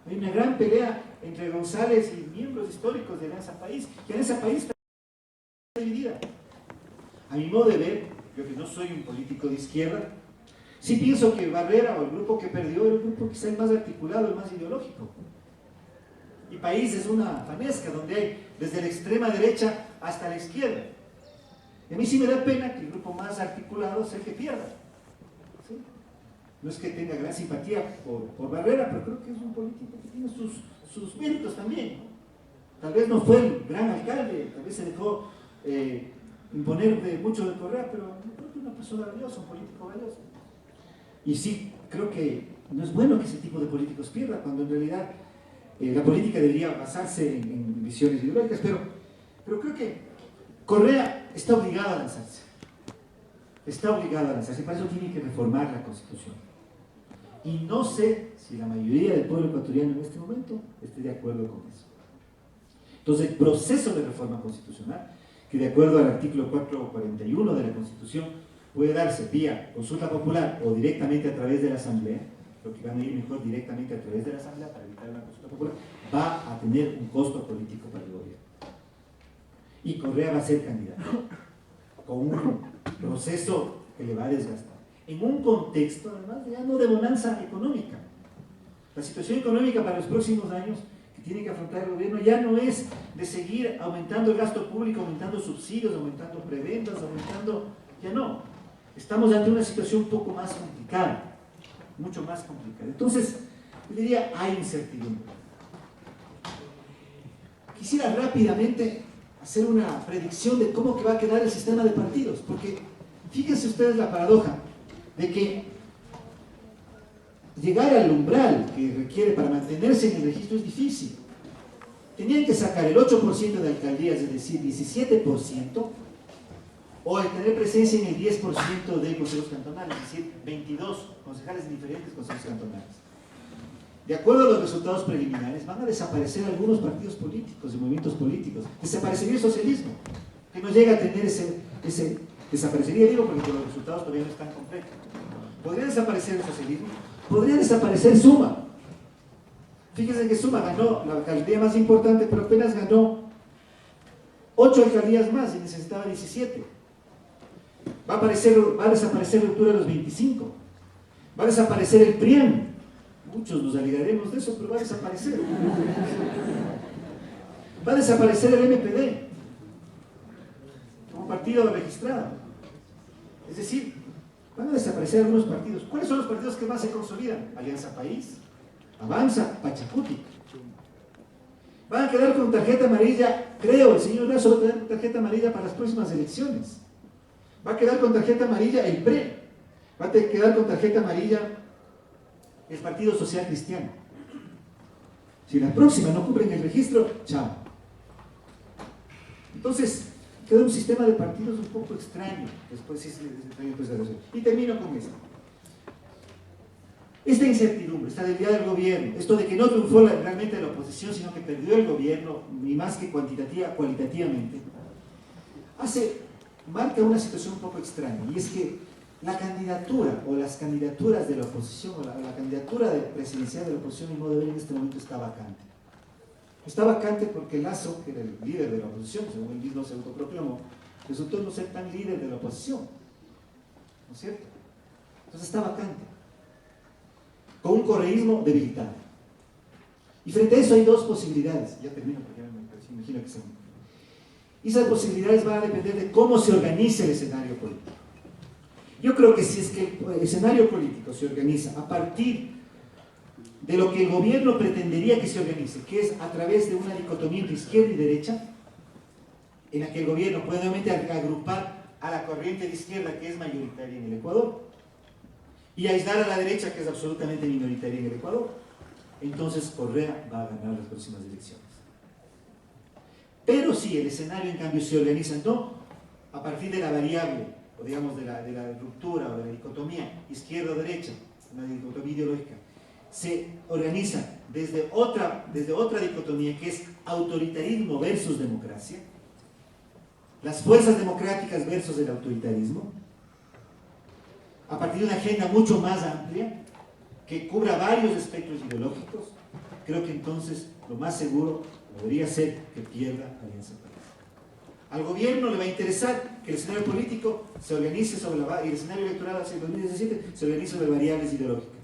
hay una gran pelea entre González y miembros históricos de Alianza País, que Alianza País está dividida. A mi modo de ver, yo que no soy un político de izquierda, sí pienso que Barrera o el grupo que perdió era el grupo quizá el más articulado, el más ideológico. Y País es una fanesca donde hay desde la extrema derecha hasta la izquierda. Y a mí sí me da pena que el grupo más articulado sea el que pierda. ¿Sí? No es que tenga gran simpatía por Barrera, pero creo que es un político que tiene sus méritos también. Tal vez no fue el gran alcalde, tal vez se dejó imponer de mucho de Correa, pero creo que es una persona valiosa, un político valioso. Y sí, creo que no es bueno que ese tipo de políticos pierda, cuando en realidad la política debería basarse en visiones ideológicas, pero creo que Correa está obligado a lanzarse. Está obligado a lanzarse, para eso tiene que reformar la Constitución. Y no sé si la mayoría del pueblo ecuatoriano en este momento esté de acuerdo con eso. Entonces, el proceso de reforma constitucional, que de acuerdo al artículo 441 de la Constitución, puede darse vía consulta popular o directamente a través de la Asamblea, lo que van a ir mejor directamente a través de la Asamblea para evitar una consulta popular, va a tener un costo político para el gobierno. Y Correa va a ser candidato, con un proceso que le va a desgastar. En un contexto, además, ya no de bonanza económica. La situación económica para los próximos años que tiene que afrontar el gobierno ya no es de seguir aumentando el gasto público, aumentando subsidios, aumentando preventas, ya no. Estamos ante una situación un poco más complicada, mucho más complicada. Entonces, yo diría, hay incertidumbre. Quisiera rápidamente hacer una predicción de cómo que va a quedar el sistema de partidos, porque fíjense ustedes la paradoja de que llegar al umbral que requiere para mantenerse en el registro es difícil. Tenían que sacar el 8% de alcaldías, es decir, 17%, o el tener presencia en el 10% de consejos cantonales, es decir, 22 concejales en diferentes consejos cantonales. De acuerdo a los resultados preliminares, van a desaparecer algunos partidos políticos y movimientos políticos. Desaparecería el socialismo, que no llega a tener desaparecería, digo, porque los resultados todavía no están completos. Podría desaparecer el socialismo, podría desaparecer Suma. Fíjense que Suma ganó la alcaldía más importante, pero apenas ganó 8 alcaldías más y necesitaba 17. Va a desaparecer Ruptura a los 25. Va a desaparecer el PRIAN. Muchos nos alegraremos de eso, pero va a desaparecer. Va a desaparecer el MPD como partido registrado. Es decir, van a desaparecer algunos partidos. ¿Cuáles son los partidos que más se consolidan? Alianza País, Avanza, Pachacuti. Van a quedar con tarjeta amarilla, creo, el señor Lazo va a quedar con tarjeta amarilla para las próximas elecciones. Va a quedar con tarjeta amarilla el PRE. Va a quedar con tarjeta amarilla el Partido Social Cristiano. Si la próxima no cumplen el registro, chao. Entonces, queda un sistema de partidos un poco extraño. Después sí se empieza a hacer. Y termino con esto. Esta incertidumbre, esta debilidad del gobierno, esto de que no triunfó realmente la oposición, sino que perdió el gobierno, ni más que cualitativamente, marca una situación un poco extraña, y es que la candidatura o las candidaturas de la oposición, o la candidatura presidencial de la oposición, en modo de ver, en este momento está vacante. Está vacante porque Lasso, que era el líder de la oposición, según él mismo se autoproclamó, resultó no ser tan líder de la oposición, ¿no es cierto? Entonces está vacante, con un correísmo debilitado. Y frente a eso hay dos posibilidades. Ya termino porque ya me imagino que son. Y esas posibilidades van a depender de cómo se organice el escenario político. Yo creo que si es que el escenario político se organiza a partir de lo que el gobierno pretendería que se organice, que es a través de una dicotomía entre izquierda y derecha, en la que el gobierno puede nuevamente agrupar a la corriente de izquierda que es mayoritaria en el Ecuador, y aislar a la derecha que es absolutamente minoritaria en el Ecuador, entonces Correa va a ganar las próximas elecciones. Pero si el escenario en cambio se organiza no a partir de la variable, o digamos de la ruptura o de la dicotomía izquierda-derecha, una dicotomía ideológica, se organiza desde otra dicotomía que es autoritarismo versus democracia, las fuerzas democráticas versus el autoritarismo, a partir de una agenda mucho más amplia, que cubra varios espectros ideológicos, creo que entonces lo más seguro podría ser que pierda Alianza País. Al gobierno le va a interesar que el escenario político se organice y el escenario electoral hacia el 2017 se organice sobre variables ideológicas.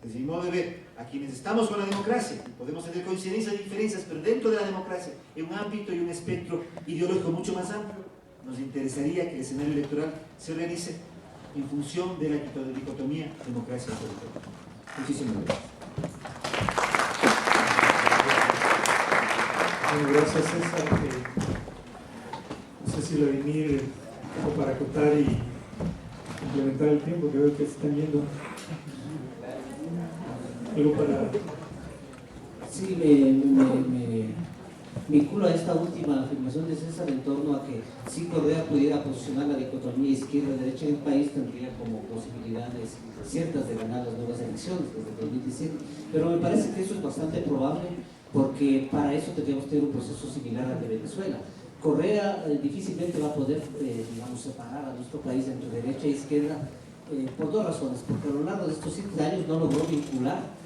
Desde mi modo de ver, a quienes estamos con la democracia, podemos tener coincidencias y diferencias, pero dentro de la democracia, en un ámbito y un espectro ideológico mucho más amplio, nos interesaría que el escenario electoral se organice en función de la dicotomía democracia-política. Muchísimas gracias. Bueno, gracias César. No sé si lo venir o para acotar y complementar el tiempo que veo que se están yendo. Algo para... Sí, me vinculo a esta última afirmación de César en torno a que si Correa pudiera posicionar la dicotomía izquierda-derecha en el país, tendría como posibilidades ciertas de ganar las nuevas elecciones desde 2017. Pero me parece que eso es bastante probable, porque para eso tendríamos que tener un proceso similar al de Venezuela. Correa difícilmente va a poder, digamos, separar a nuestro país entre derecha e izquierda por dos razones. Porque a lo largo de estos 7 años no logró vincular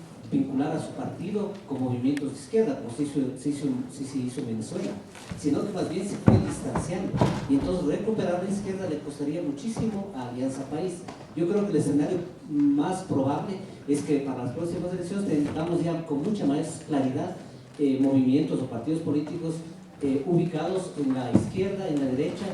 a su partido con movimientos de izquierda, como se hizo en Venezuela, sino que más bien se fue distanciando. Y entonces recuperar la izquierda le costaría muchísimo a Alianza País. Yo creo que el escenario más probable es que para las próximas elecciones tengamos ya con mucha más claridad movimientos o partidos políticos ubicados en la izquierda, en la derecha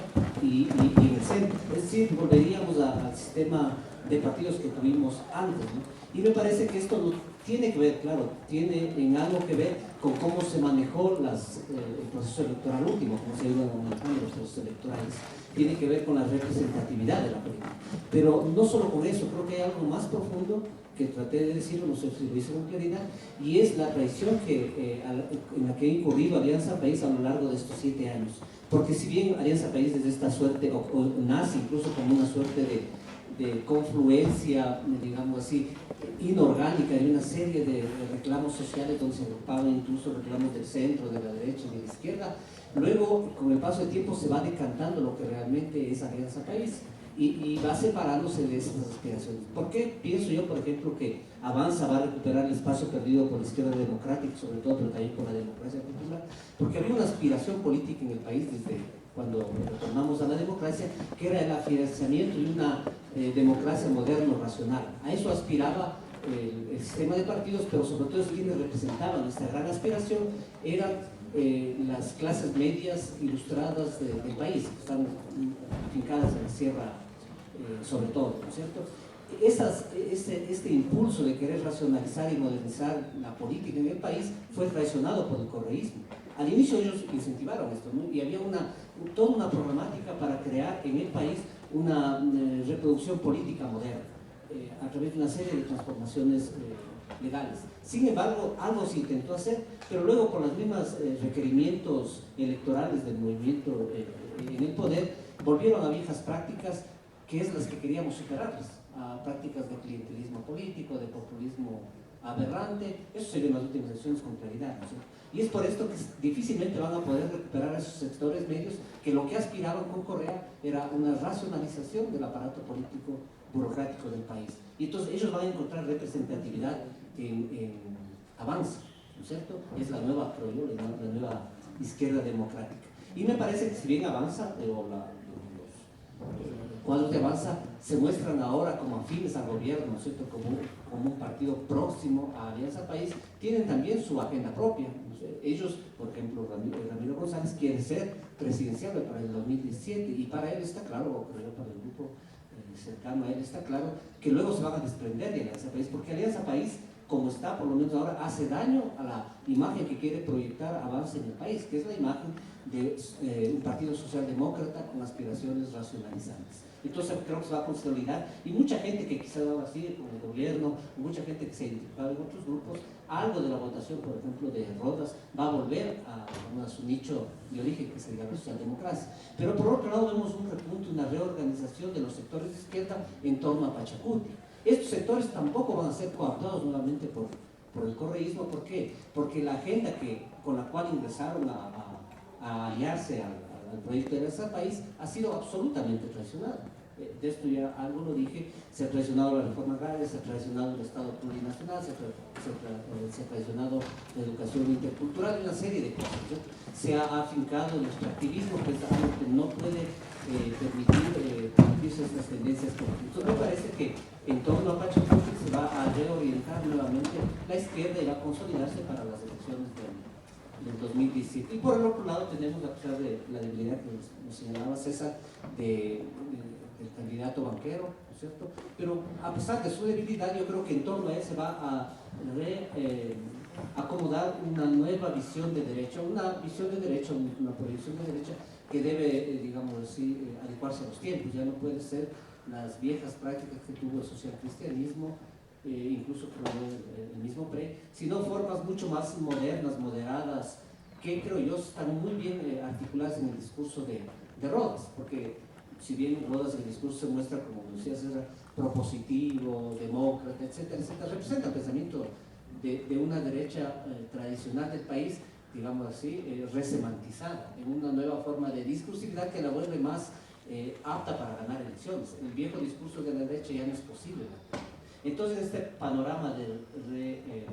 y en el centro. Es decir, volveríamos al sistema de partidos que tuvimos antes, ¿no? Y me parece que esto no tiene que ver, claro, tiene en algo que ver con cómo se manejó el proceso electoral último, cómo se iban manejando los procesos electorales. Tiene que ver con la representatividad de la política. Pero no solo con eso, creo que hay algo más profundo que traté de decirlo, no sé si lo hice con claridad, y es la traición en la que ha incurrido Alianza País a lo largo de estos 7 años. Porque si bien Alianza País es de esta suerte, o nace incluso como una suerte de confluencia, digamos así, inorgánica de una serie de reclamos sociales donde se agrupaban incluso reclamos del centro, de la derecha y de la izquierda, luego con el paso del tiempo se va decantando lo que realmente es Alianza País. y va separándose de esas aspiraciones. ¿Por qué pienso yo, por ejemplo, que Avanza va a recuperar el espacio perdido por la izquierda democrática, sobre todo, pero también por la democracia popular? Porque había una aspiración política en el país desde cuando retornamos a la democracia, que era el afianzamiento de una democracia moderna, racional. A eso aspiraba el sistema de partidos, pero sobre todo quienes representaban esta gran aspiración eran las clases medias ilustradas del país, que están afincadas en la sierra, sobre todo, ¿no es cierto? Este impulso de querer racionalizar y modernizar la política en el país fue traicionado por el correísmo. Al inicio ellos incentivaron esto, ¿no? Y había toda una problemática para crear en el país una reproducción política moderna, a través de una serie de transformaciones legales. Sin embargo, algo se intentó hacer, pero luego por los mismos requerimientos electorales del movimiento en el poder, volvieron a viejas prácticas, que es las que queríamos superarlas, a prácticas de clientelismo político, de populismo aberrante. Eso se vio en las últimas elecciones con claridad, ¿no es cierto? Y es por esto que difícilmente van a poder recuperar a esos sectores medios que lo que aspiraban con Correa era una racionalización del aparato político burocrático del país. Y entonces ellos van a encontrar representatividad en Avanza, ¿no es cierto? Es la nueva, creo yo, la nueva izquierda democrática. Y me parece que si bien Avanza, los cuadros de Avanza se muestran ahora como afines al gobierno, ¿no es cierto? Como un partido próximo a Alianza País, tienen también su agenda propia, ¿no sé? Ellos, por ejemplo, Ramiro González quiere ser presidencial para el 2017 y para él está claro, creo yo, para el grupo cercano a él está claro que luego se van a desprender de Alianza País, porque Alianza País, como está por lo menos ahora, hace daño a la imagen que quiere proyectar Avanza en el país, que es la imagen de un partido socialdemócrata con aspiraciones racionalizantes. Entonces creo que se va a consolidar, y mucha gente que quizá va a seguir con el gobierno, mucha gente que se identificaba en otros grupos, algo de la votación, por ejemplo, de Rodas, va a volver a su nicho de origen, que sería la socialdemocracia. Pero por otro lado vemos un repunte, una reorganización de los sectores de izquierda en torno a Pachacuti. Estos sectores tampoco van a ser coaptados nuevamente por el correísmo. ¿Por qué? Porque la agenda con la cual ingresaron a aliarse al proyecto de Alianza País ha sido absolutamente traicionada. De esto ya algo lo dije, se ha traicionado la reforma agraria, se ha traicionado el Estado plurinacional, se ha traicionado la educación intercultural y una serie de cosas, ¿sí? Se ha afincado el extractivismo, que es algo que no puede permitirse estas tendencias políticas. Entonces me parece que en torno a Pachacuti se va a reorientar nuevamente la izquierda y va a consolidarse para las elecciones del 2017. Y por el otro lado tenemos, a pesar de la debilidad que nos señalaba César, del candidato Banquero, ¿no es cierto? Pero a pesar de su debilidad, yo creo que en torno a él se va a acomodar una nueva visión de derecha, una proyección de derecha que debe, digamos así, adecuarse a los tiempos. Ya no puede ser las viejas prácticas que tuvo el socialcristianismo, incluso el mismo PRE, sino formas mucho más modernas, moderadas, que creo yo están muy bien articuladas en el discurso de Rodas, porque si bien Rodas en el discurso se muestra, como decía César, propositivo, demócrata, etcétera, etcétera, representa el pensamiento de una derecha tradicional del país, digamos así, resemantizada, en una nueva forma de discursividad que la vuelve más apta para ganar elecciones. El viejo discurso de la derecha ya no es posible. Entonces, este panorama de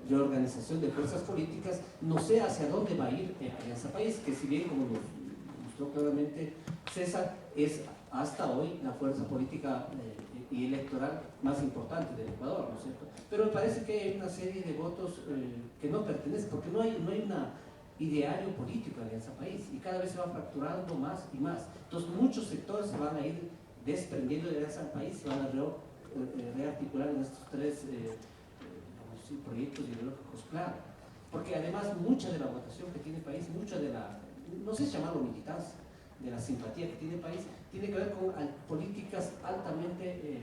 reorganización de fuerzas políticas, no sé hacia dónde va a ir Alianza País, que si bien, como lo mostró claramente César, es hasta hoy la fuerza política y electoral más importante del Ecuador, ¿no es cierto? Pero me parece que hay una serie de votos que no pertenecen, porque no hay un ideario político de Alianza País, y cada vez se va fracturando más y más. Entonces muchos sectores se van a ir desprendiendo de Alianza País, se van a rearticular en estos tres proyectos ideológicos claros. Porque además mucha de la votación que tiene el país, mucha de la, no sé llamarlo militancia, de la simpatía que tiene el país, tiene que ver con políticas altamente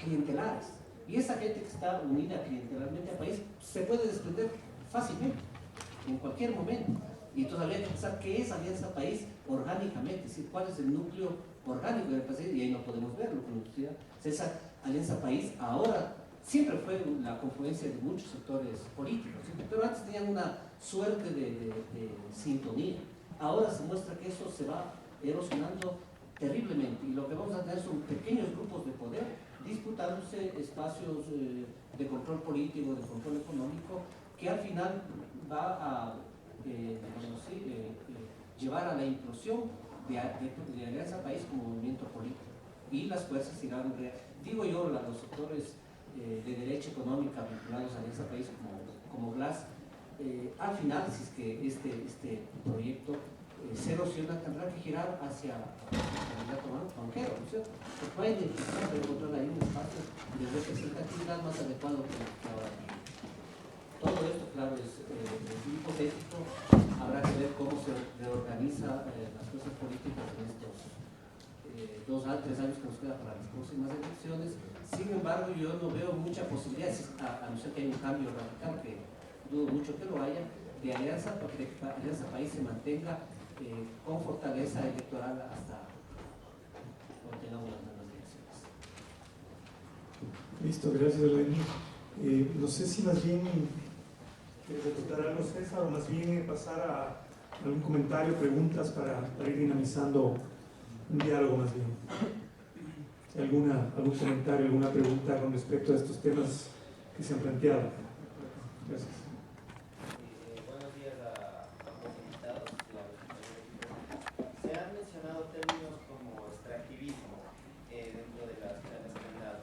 clientelares. Y esa gente que está unida clientelarmente al país se puede desprender fácilmente, en cualquier momento. Y entonces habría que pensar qué es Alianza País orgánicamente, es decir, cuál es el núcleo orgánico del país, y ahí no podemos verlo, como decía César. Alianza País ahora siempre fue la confluencia de muchos sectores políticos, ¿sí? Pero antes tenían una suerte de sintonía. Ahora se muestra que eso se va erosionando terriblemente, y lo que vamos a tener son pequeños grupos de poder disputándose espacios de control político, de control económico, que al final va a llevar a la implosión de Alianza País como movimiento político, y las fuerzas irán, digo yo, los sectores de derecha económica vinculados a Alianza País como GLAS, al final, si es que este proyecto se erosiona, tendrá que girar hacia el candidato banquero, ¿no es cierto? Porque va a identificar, va a encontrar ahí un espacio de representatividad más adecuado que ahora. Todo esto, claro, es hipotético. Habrá que ver cómo se reorganiza las fuerzas políticas en estos 2 a 3 años que nos queda para las próximas elecciones. Sin embargo, yo no veo mucha posibilidad, a no ser que haya un cambio radical, que dudo mucho que lo haya, de Alianza, para que Alianza País se mantenga con fortaleza electoral hasta cuando tengamos las nuevas elecciones. Listo, gracias, Lenny. No sé si más bien quieres acotar algo, César, o más bien pasar a algún comentario, preguntas para ir dinamizando un diálogo más bien. Si hay algún comentario, alguna pregunta con respecto a estos temas que se han planteado. Gracias. Buenos días a ambos invitados. Se han mencionado términos como extractivismo dentro de las que han dado.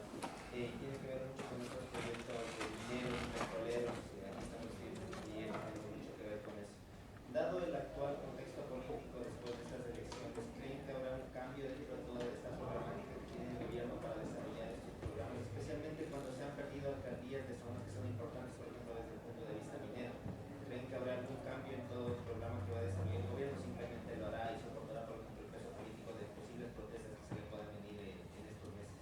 Tiene que ver mucho con estos proyectos de mineros, petroleros, aquí estamos y tiene mucho que ver con eso. Dado el actual contexto político después de estas elecciones, ¿creen que habrá un cambio dentro de toda esta problemática que tiene el gobierno para desarrollar estos programas, especialmente cuando se han perdido alcaldías de zonas que son importantes, por ejemplo, desde el punto de vista minero? ¿Creen que habrá algún cambio en todo el programa que va a desarrollar el gobierno? Simplemente lo hará y soportará, por ejemplo, el peso político de posibles protestas que se le puedan venir en estos meses.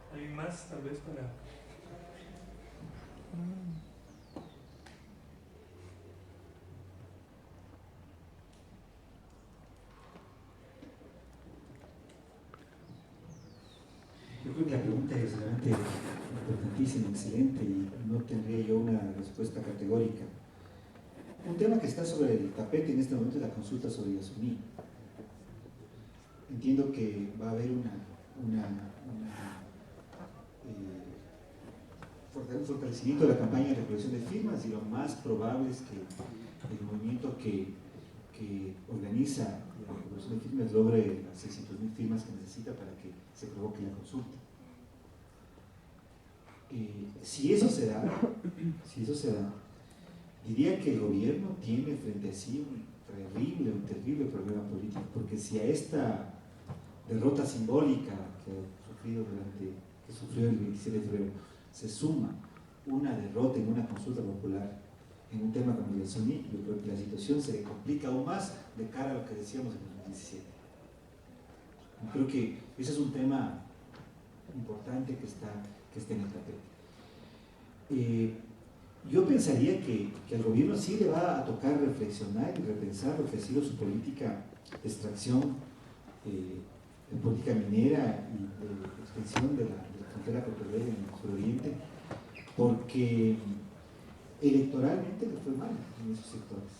¿Alguien más, tal vez, para...? Yo creo que la pregunta es realmente importantísima, excelente, y no tendría yo una respuesta categórica. Un tema que está sobre el tapete en este momento es la consulta sobre Yasuní. Entiendo que va a haber un fortalecimiento de la campaña de recolección de firmas, y lo más probable es que el movimiento que organiza la recolección de firmas logre las 600.000 firmas que necesita para que se provoque la consulta. Si eso se da, diría que el gobierno tiene frente a sí un terrible problema político, porque si a esta derrota simbólica que sufrió el 27 de febrero se suma una derrota en una consulta popular en un tema como el Yasuní, yo creo que la situación se complica aún más de cara a lo que decíamos en 2017. Yo creo que ese es un tema importante que está en el tapete. Yo pensaría que al gobierno sí le va a tocar reflexionar y repensar lo que ha sido su política de extracción, de política minera y de extensión de la frontera petrolera en el suroriente, porque electoralmente le fue mal en esos sectores.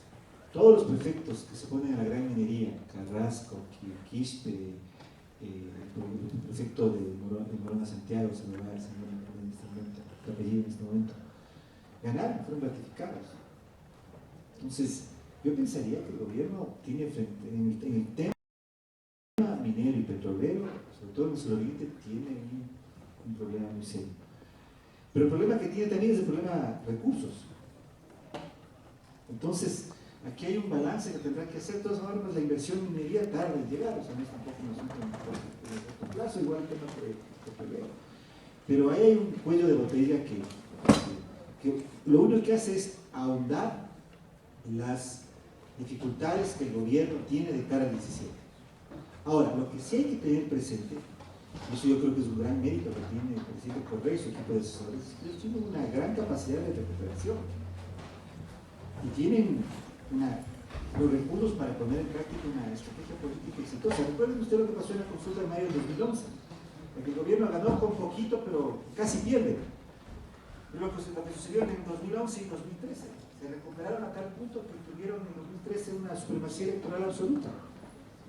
Todos los prefectos que se ponen a la gran minería, Carrasco, Quispe, el prefecto de Morona Santiago, se me va el apellido en este momento, ganaron, fueron ratificados. Entonces, yo pensaría que el gobierno tiene frente, en el tema minero y petrolero, sobre todo en el suroriente, tiene un problema muy serio. Pero el problema que tiene también es el problema de recursos. Entonces, aquí hay un balance que tendrá que hacer. De todas formas, la inversión en minería tarda en llegar, o sea, no es tampoco un asunto de corto plazo, igual que el tema petrolero. Pero ahí hay un cuello de botella que lo único que hace es ahondar las dificultades que el gobierno tiene de cara al 17. Ahora, lo que sí hay que tener presente, y eso yo creo que es un gran mérito que tiene el presidente Correa y su equipo de asesores, ellos tienen una gran capacidad de recuperación y tienen los recursos para poner en práctica una estrategia política exitosa. Recuerden usted lo que pasó en la consulta de mayo de 2011, en que el gobierno ganó con poquito, pero casi pierde. Lo que sucedió en 2011 y 2013. Se se recuperaron a tal punto que tuvieron en 2013 una supremacía electoral absoluta.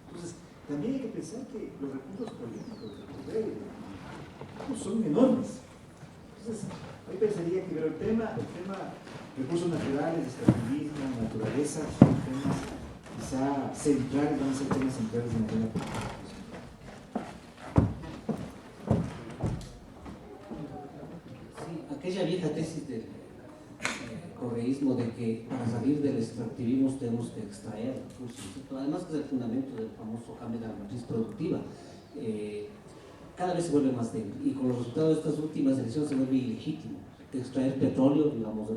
Entonces, también hay que pensar que los recursos políticos del poder son enormes. Entonces, ahí pensaría que el tema recursos naturales, extractivismo, naturaleza, son temas quizá centrales, van a ser temas centrales en la agenda política. Sí, aquella vieja tesis del correísmo de que para salir del extractivismo tenemos que extraer recursos, ¿cierto? Además que es el fundamento del famoso cambio de la matriz productiva, cada vez se vuelve más débil y con los resultados de estas últimas elecciones se vuelve ilegítimo. Extraer petróleo, digamos,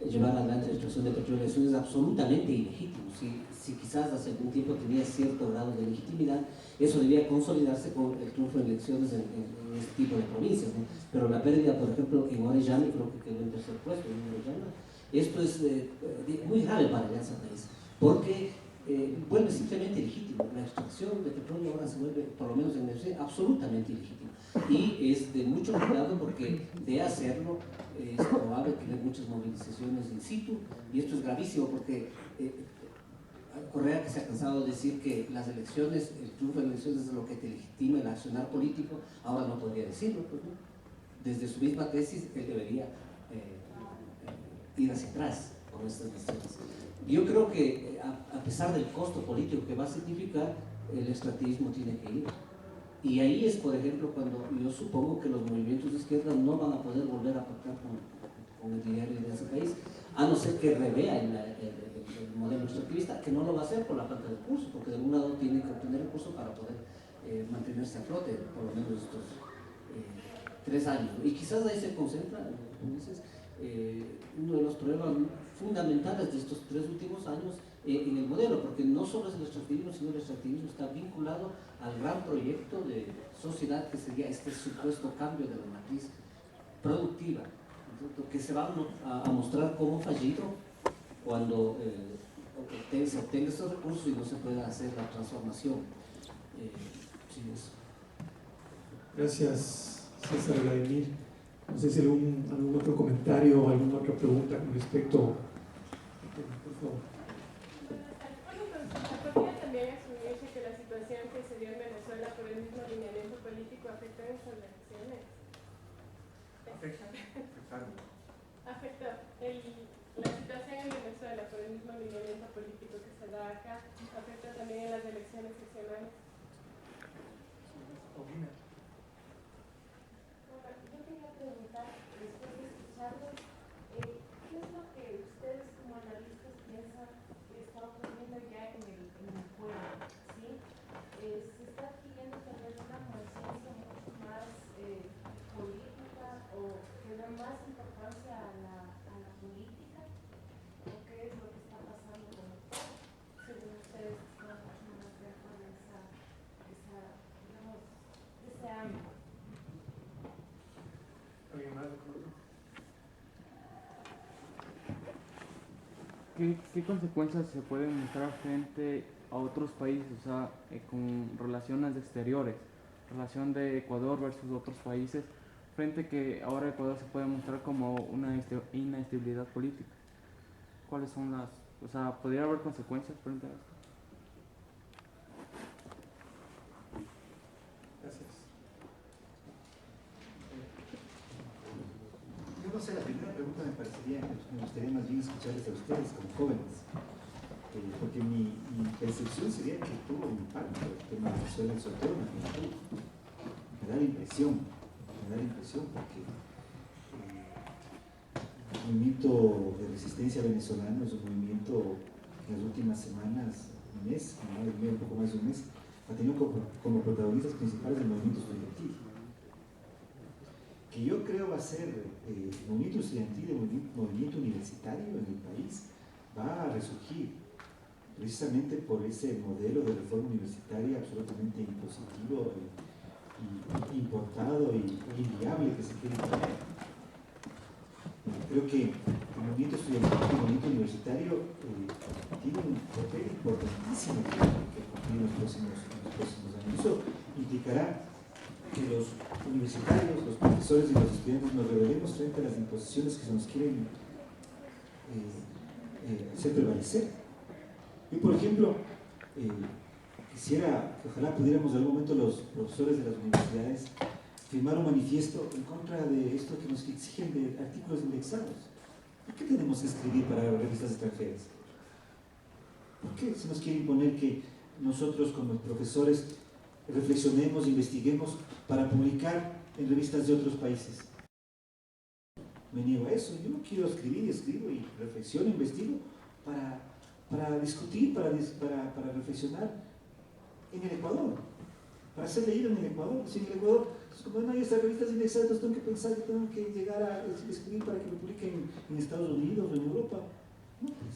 llevar adelante la extracción de petróleo es absolutamente ilegítimo. Si quizás hace algún tiempo tenía cierto grado de legitimidad, eso debía consolidarse con el triunfo en elecciones en este tipo de provincias, ¿no? Pero la pérdida, por ejemplo, en Orellana, creo que quedó en tercer puesto, en Orellana, esto es muy grave para Alianza País, porque vuelve simplemente ilegítimo. La extracción de petróleo ahora se vuelve, por lo menos en el absolutamente ilegítimo. Y es de mucho cuidado porque de hacerlo es probable que haya muchas movilizaciones in situ, y esto es gravísimo porque Correa, que se ha cansado de decir que las elecciones, el triunfo de las elecciones es lo que te legitima el accionar político, ahora no podría decirlo, pues, ¿no? Desde su misma tesis, él debería ir hacia atrás con estas decisiones. Yo creo que a pesar del costo político que va a significar, el extractivismo tiene que ir. Y ahí es, por ejemplo, cuando yo supongo que los movimientos de izquierda no van a poder volver a pactar con el diario de ese país, a no ser que revea el modelo extractivista, que no lo va a hacer por la falta de recursos, porque de algún lado tiene que obtener recursos para poder mantenerse a flote, por lo menos estos 3 años. Y quizás ahí se concentra, como dices, uno de los problemas fundamentales de estos 3 últimos años en el modelo, porque no solo es el extractivismo, sino el extractivismo está vinculado al gran proyecto de sociedad que sería este supuesto cambio de la matriz productiva, ¿no? Que se va a mostrar como fallido cuando se obtenga estos recursos y no se pueda hacer la transformación. Sí, eso. Gracias, César Vladimir. No sé si algún otro comentario o alguna otra pregunta con respecto. Por favor. ¿Podría también asumirse que la situación que se dio en Venezuela por el mismo alineamiento político afectó en estas elecciones? Afectó la situación en Venezuela por el mismo alineamiento político que se da acá, afecta también en las elecciones seccionales. Yo quería preguntar, después de escucharlos, ¿qué es lo que ustedes como analistas piensan que está ocurriendo ya en el pueblo? ¿Sí? ¿Se está adquiriendo tal vez una conciencia mucho más política o que da más importancia a la política? ¿O qué es lo que está pasando con el pueblo? Según ustedes, están mucho más dentro de ese ámbito. ¿Qué consecuencias se pueden mostrar frente a otros países, o sea, con relaciones exteriores, relación de Ecuador versus otros países, frente que ahora Ecuador se puede mostrar como una inestabilidad política? ¿Cuáles son las, o sea, podría haber consecuencias frente a esto? Gracias. Yo no sé, la primera pregunta me gustaría más bien escucharles a ustedes como jóvenes, porque mi percepción sería que tuvo un impacto el tema de Venezuela, sobre todo en la juventud. Me da la impresión porque el movimiento de resistencia venezolano es un movimiento que en las últimas semanas, un poco más de un mes, ha tenido como protagonistas principales el movimiento estudiantil, que yo creo va a ser el movimiento estudiantil, el movimiento universitario en el país, va a resurgir precisamente por ese modelo de reforma universitaria absolutamente impositivo, importado y inviable que se quiere imponer. Creo que el movimiento estudiantil y el movimiento universitario tiene un papel importantísimo que cumplir en los próximos años. Eso implicará que los universitarios, los profesores y los estudiantes nos rebelemos frente a las imposiciones que se nos quieren hacer prevalecer. Yo, por ejemplo, quisiera que ojalá pudiéramos en algún momento los profesores de las universidades firmar un manifiesto en contra de esto que nos exigen de artículos indexados. ¿Por qué tenemos que escribir para revistas extranjeras? ¿Por qué se nos quiere imponer que nosotros como profesores reflexionemos, investiguemos para publicar en revistas de otros países? Me niego a eso. Yo no quiero escribir, escribo y reflexiono, investigo para discutir, para reflexionar en el Ecuador, para ser leído en el Ecuador. Si en el Ecuador, pues como no hay estas revistas indexadas, entonces tengo que pensar que tengo que llegar a escribir para que me publiquen en Estados Unidos o en Europa. No, pues.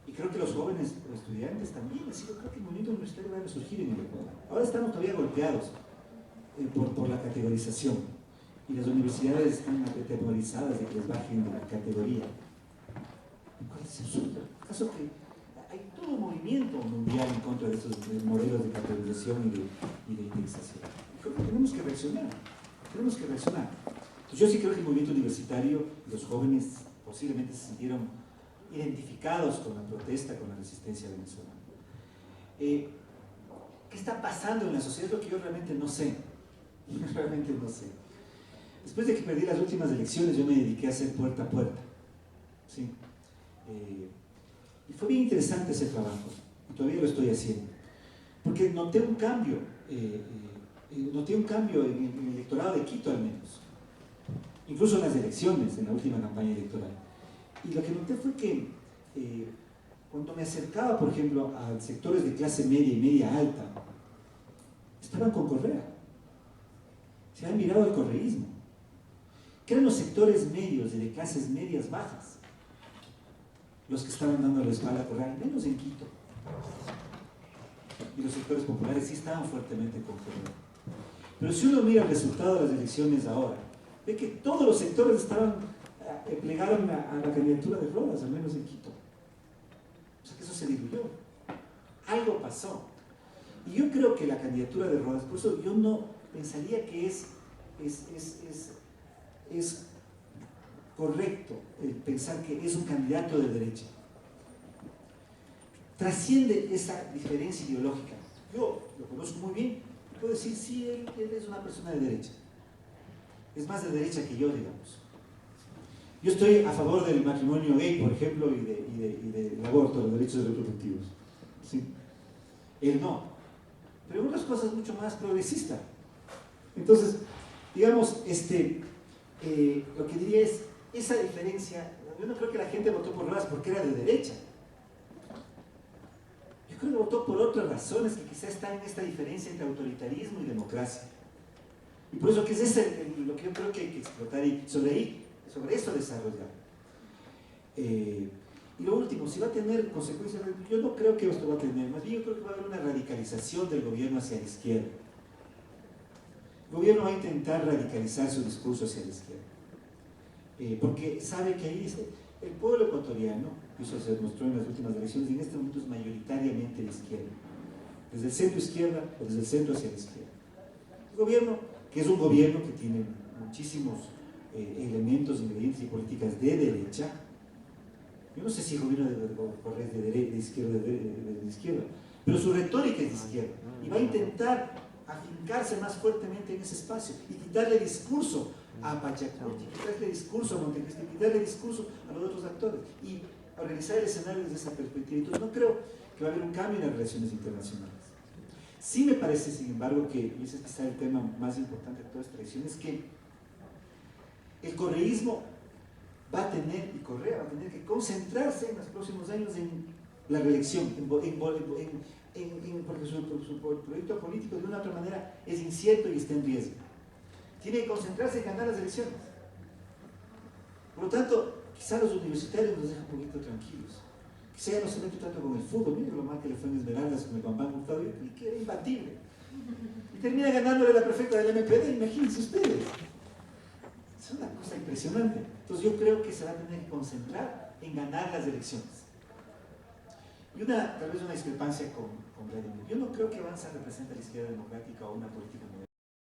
Y creo que los jóvenes estudiantes también, así yo creo que el movimiento universitario va a resurgir en el Ecuador. Ahora estamos todavía golpeados por la categorización, y las universidades están atemorizadas de que les bajen de la categoría. ¿Cuál es el absurdo? ¿Acaso que hay todo un movimiento mundial en contra de estos modelos de categorización y de indexación? Creo que tenemos que reaccionar. Entonces yo sí creo que el movimiento universitario, los jóvenes posiblemente se sintieron identificados con la protesta, con la resistencia venezolana. ¿Qué está pasando en la sociedad? Es lo que yo realmente no sé. Realmente no sé. Después de que perdí las últimas elecciones, yo me dediqué a hacer puerta a puerta. ¿Sí? Y fue bien interesante ese trabajo, y todavía lo estoy haciendo, porque noté un cambio en el electorado de Quito al menos, incluso en las elecciones, en la última campaña electoral. Y lo que noté fue que cuando me acercaba, por ejemplo, a sectores de clase media y media alta, estaban con Correa. Se habían mirado al correísmo, que eran los sectores medios y de clases medias bajas los que estaban dando la espalda a Correa, al menos en Quito. Y los sectores populares sí estaban fuertemente con Correa. Pero si uno mira el resultado de las elecciones ahora, ve que todos los sectores plegaron a la candidatura de Rodas, al menos en Quito. O sea que eso se diluyó. Algo pasó. Y yo creo que la candidatura de Rodas, por eso yo no pensaría que es correcto pensar que es un candidato de derecha. Trasciende esa diferencia ideológica. Yo lo conozco muy bien, puedo decir, sí, él es una persona de derecha. Es más de derecha que yo, digamos. Yo estoy a favor del matrimonio gay, por ejemplo, y del aborto, los derechos reproductivos. ¿Sí? Él no. Pero en otras cosas mucho más progresista. Entonces, digamos, lo que diría es, esa diferencia, yo no creo que la gente votó por Rodas porque era de derecha. Yo creo que votó por otras razones que quizá están en esta diferencia entre autoritarismo y democracia. Y por eso que es lo que yo creo que hay que explotar y sobre eso desarrollar. Y lo último, si va a tener consecuencias, yo no creo que esto va a tener, más bien yo creo que va a haber una radicalización del gobierno hacia la izquierda. El gobierno va a intentar radicalizar su discurso hacia la izquierda. Porque sabe que ahí el pueblo ecuatoriano, eso se demostró en las últimas elecciones, y en este momento es mayoritariamente de izquierda, desde el centro izquierda o desde el centro hacia la izquierda. El gobierno, que es un gobierno que tiene muchísimos elementos, ingredientes y políticas de derecha, yo no sé si el gobierno de Correa es de izquierda o de izquierda, pero su retórica es de izquierda, y va a intentar afincarse más fuertemente en ese espacio y quitarle discurso a Pachacuti, quitarle discurso a Montecristi, quitarle discurso a los otros actores y organizar el escenario desde esa perspectiva. Entonces no creo que va a haber un cambio en las relaciones internacionales. Sí me parece, sin embargo, que, y ese es quizá el tema más importante de toda esta elección, es que el correísmo va a tener, y Correa va a tener que concentrarse en los próximos años en la reelección, porque su proyecto político de una u otra manera es incierto y está en riesgo. Tiene que concentrarse en ganar las elecciones. Por lo tanto, quizá los universitarios nos dejan un poquito tranquilos. Quizá ya no se mete tanto con el fútbol. Miren lo mal que le fue en Esmeraldas con el Bambán Hurtado, y que era imbatible. Y termina ganándole la prefecta del MPD, imagínense ustedes. Es una cosa impresionante. Entonces yo creo que se va a tener que concentrar en ganar las elecciones. Y tal vez una discrepancia con Vladimir. Yo no creo que Avanza represente a la izquierda democrática o una política moderada.